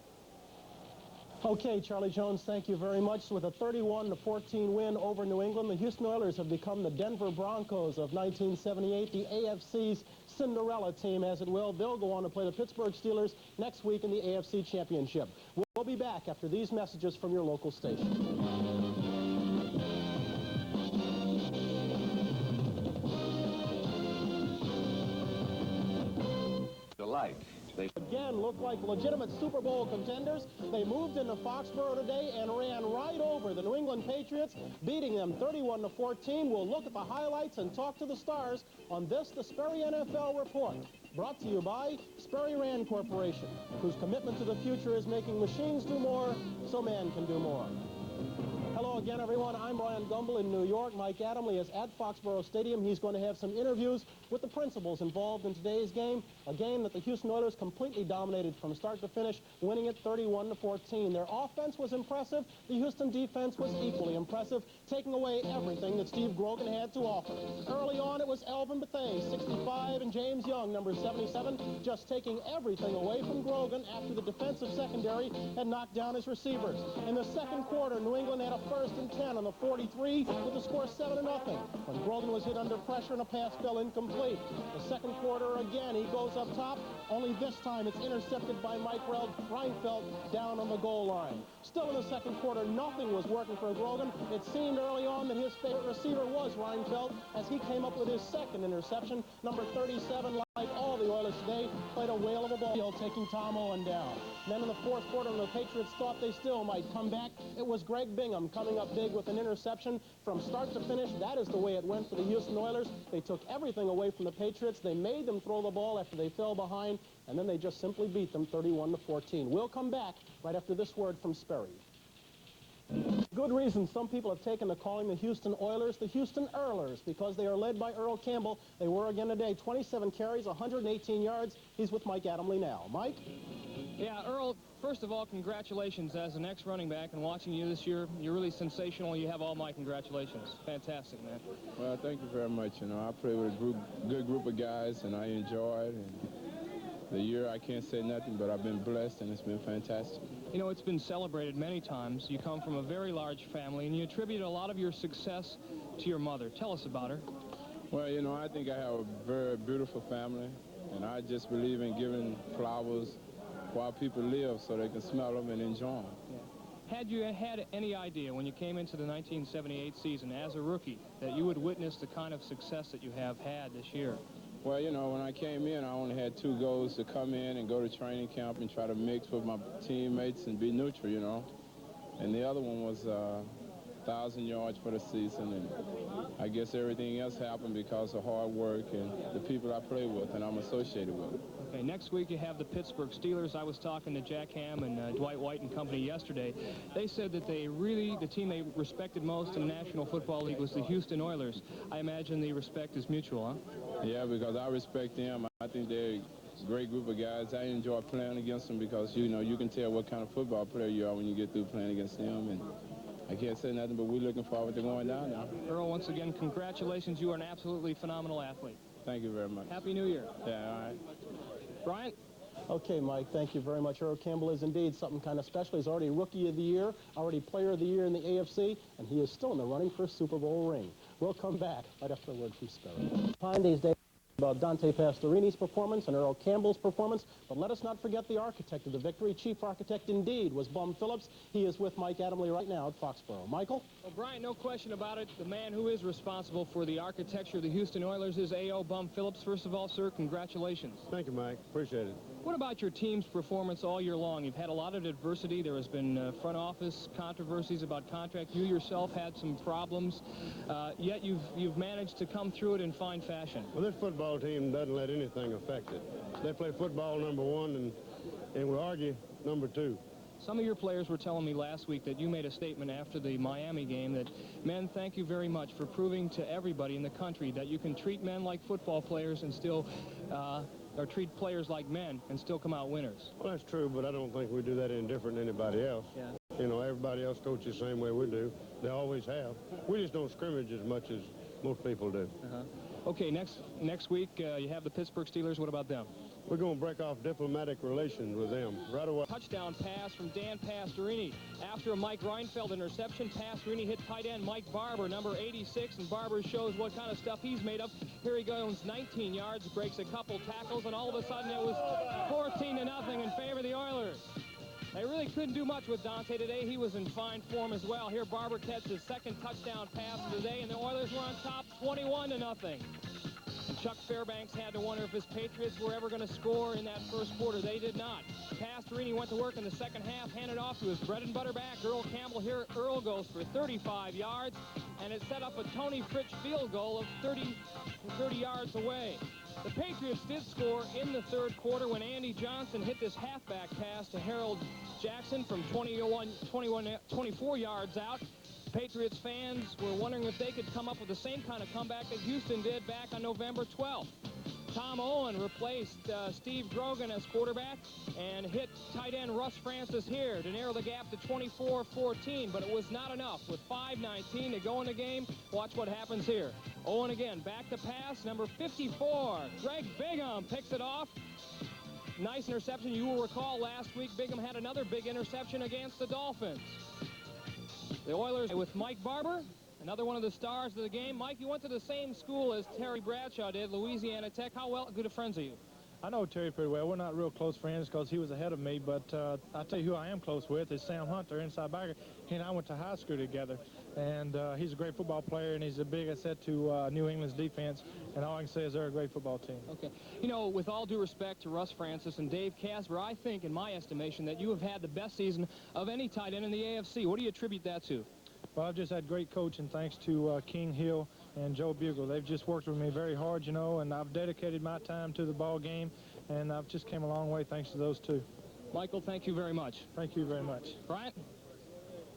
Okay, Charlie Jones, thank you very much. With a 31-14 win over New England, the Houston Oilers have become the Denver Broncos of 1978, the AFC's Cinderella team, as it will. They'll go on to play the Pittsburgh Steelers next week in the AFC Championship. We'll be back after these messages from your local station. Again, look like legitimate Super Bowl contenders. They moved into Foxborough today and ran right over the New England Patriots, beating them 31-14. We'll look at the highlights and talk to the stars on this, the Sperry NFL Report. Brought to you by Sperry Rand Corporation, whose commitment to the future is making machines do more so man can do more. Hello again, everyone. I'm Brian Gumbel in New York. Mike Adamle is at Foxborough Stadium. He's going to have some interviews with the principals involved in today's game, a game that the Houston Oilers completely dominated from start to finish, winning it 31-14. Their offense was impressive. The Houston defense was equally impressive, taking away everything that Steve Grogan had to offer. Early on, it was Elvin Bethea, 65, and James Young, number 77, just taking everything away from Grogan after the defensive secondary had knocked down his receivers. In the second quarter, New England had a 1st and 10 on the 43 with the score 7-0 when Grogan was hit under pressure and a pass fell incomplete. The second quarter again, he goes up top, only this time it's intercepted by Mike Reinfeldt down on the goal line. Still in the second quarter, nothing was working for Grogan. It seemed early on that his favorite receiver was Reinfeldt as he came up with his second interception. Number 37, like all the Oilers today, played a whale of a ball, taking Tom Owen down. Then in the fourth quarter, when the Patriots thought they still might come back, it was Greg Bingham coming up big with an interception. From start to finish, that is the way it went for the Houston Oilers. They took everything away from the Patriots. They made them throw the ball after they fell behind, and then they just simply beat them 31-14. We'll come back right after this word from Sperry. Good reason some people have taken to calling the Houston Oilers the Houston Earlers, because they are led by Earl Campbell. They were again today, 27 carries, 118 yards. He's with Mike Adamle now. Mike? Yeah, Earl, first of all, congratulations as an ex-running back, and watching you this year, you're really sensational. You have all my congratulations. Fantastic, man. Well, thank you very much. You know, I play with a good group of guys, and I enjoy it. And the year, I can't say nothing, but I've been blessed, and it's been fantastic. You know, it's been celebrated many times. You come from a very large family, and you attribute a lot of your success to your mother. Tell us about her. Well, you know, I think I have a very beautiful family, and I just believe in giving flowers while people live so they can smell them and enjoy them. Yeah. Had you had any idea when you came into the 1978 season as a rookie that you would witness the kind of success that you have had this year? Well, you know, when I came in, I only had 2 goals: to come in and go to training camp and try to mix with my teammates and be neutral, you know. And the other one was 1,000 yards for the season, and I guess everything else happened because of hard work and the people I play with and I'm associated with. Okay, next week you have the Pittsburgh Steelers. I was talking to Jack Ham and Dwight White and company yesterday. They said that the team they respected most in the National Football League was the Houston Oilers. I imagine the respect is mutual, huh? Yeah, because I respect them. I think they're a great group of guys. I enjoy playing against them because, you know, you can tell what kind of football player you are when you get through playing against them. And I can't say nothing, but we're looking forward to going down now. Earl, once again, congratulations. You are an absolutely phenomenal athlete. Thank you very much. Happy New Year. Yeah, all right. Bryant? Okay, Mike, thank you very much. Earl Campbell is indeed something kind of special. He's already Rookie of the Year, already Player of the Year in the AFC, and he is still in the running for a Super Bowl ring. We'll come back right after a word from Sparrow. Behind these days about Dante Pastorini's performance and Earl Campbell's performance, but let us not forget the architect of the victory. Chief architect indeed was Bum Phillips. He is with Mike Adamle right now at Foxborough. Michael? Well, Bryant, no question about it. The man who is responsible for the architecture of the Houston Oilers is A.O. Bum Phillips. First of all, sir, congratulations. Thank you, Mike. Appreciate it. What about your team's performance all year long? You've had a lot of adversity. There has been front office controversies about contract. You yourself had some problems, yet you've managed to come through it in fine fashion. Well, this football team doesn't let anything affect it. They play football number one, and we argue number two. Some of your players were telling me last week that you made a statement after the Miami game that, men, thank you very much for proving to everybody in the country that you can treat men like football players and still or treat players like men and still come out winners. Well, that's true, but I don't think we do that any different than anybody else. Yeah. You know, everybody else coaches the same way we do. They always have. We just don't scrimmage as much as most people do. Okay, next week you have the Pittsburgh Steelers. What about them? We're going to break off diplomatic relations with them right away. Touchdown pass from Dan Pastorini. After a Mike Reinfeld interception, Pastorini hit tight end Mike Barber, number 86, and Barber shows what kind of stuff he's made of. Here he goes, 19 yards, breaks a couple tackles, and all of a sudden it was 14-0 in favor of the Oilers. They really couldn't do much with Dante today. He was in fine form as well. Here Barber catches his second touchdown pass of the day, and the Oilers were on top 21-0. And Chuck Fairbanks had to wonder if his Patriots were ever going to score in that first quarter. They did not. Pastorini went to work in the second half, handed off to his bread-and-butter back, Earl Campbell. Here, Earl goes for 35 yards, and it set up a Tony Fritsch field goal of 30 yards away. The Patriots did score in the third quarter when Andy Johnson hit this halfback pass to Harold Jackson from 24 yards out. Patriots fans were wondering if they could come up with the same kind of comeback that Houston did back on November 12th. Tom Owen replaced Steve Grogan as quarterback and hit tight end Russ Francis here to narrow the gap to 24-14, but it was not enough. With 5:19 to go in the game, watch what happens here. Owen again, back to pass, number 54. Greg Bigham picks it off. Nice interception. You will recall last week Bigham had another big interception against the Dolphins. The Oilers with Mike Barber, another one of the stars of the game. Mike, you went to the same school as Terry Bradshaw did, Louisiana Tech. How good of friends are you? I know Terry pretty well. We're not real close friends because he was ahead of me, but I'll tell you who I am close with is Sam Hunter, inside backer. He and I went to high school together, and he's a great football player, and he's a big asset to New England's defense, and all I can say is they're a great football team. Okay. You know, with all due respect to Russ Francis and Dave Casper, I think, in my estimation, that you have had the best season of any tight end in the AFC. What do you attribute that to? Well, I've just had great coaching thanks to King Hill and Joe Bugle. They've just worked with me very hard, you know, and I've dedicated my time to the ball game, and I've just came a long way thanks to those two. Michael, thank you very much. Thank you very much. Bryant?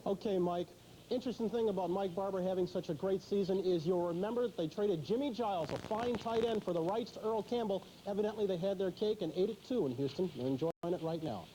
Okay, Mike. Interesting thing about Mike Barber having such a great season is you'll remember that they traded Jimmy Giles, a fine tight end, for the rights to Earl Campbell. Evidently, they had their cake and ate it too in Houston. You're enjoying it right now.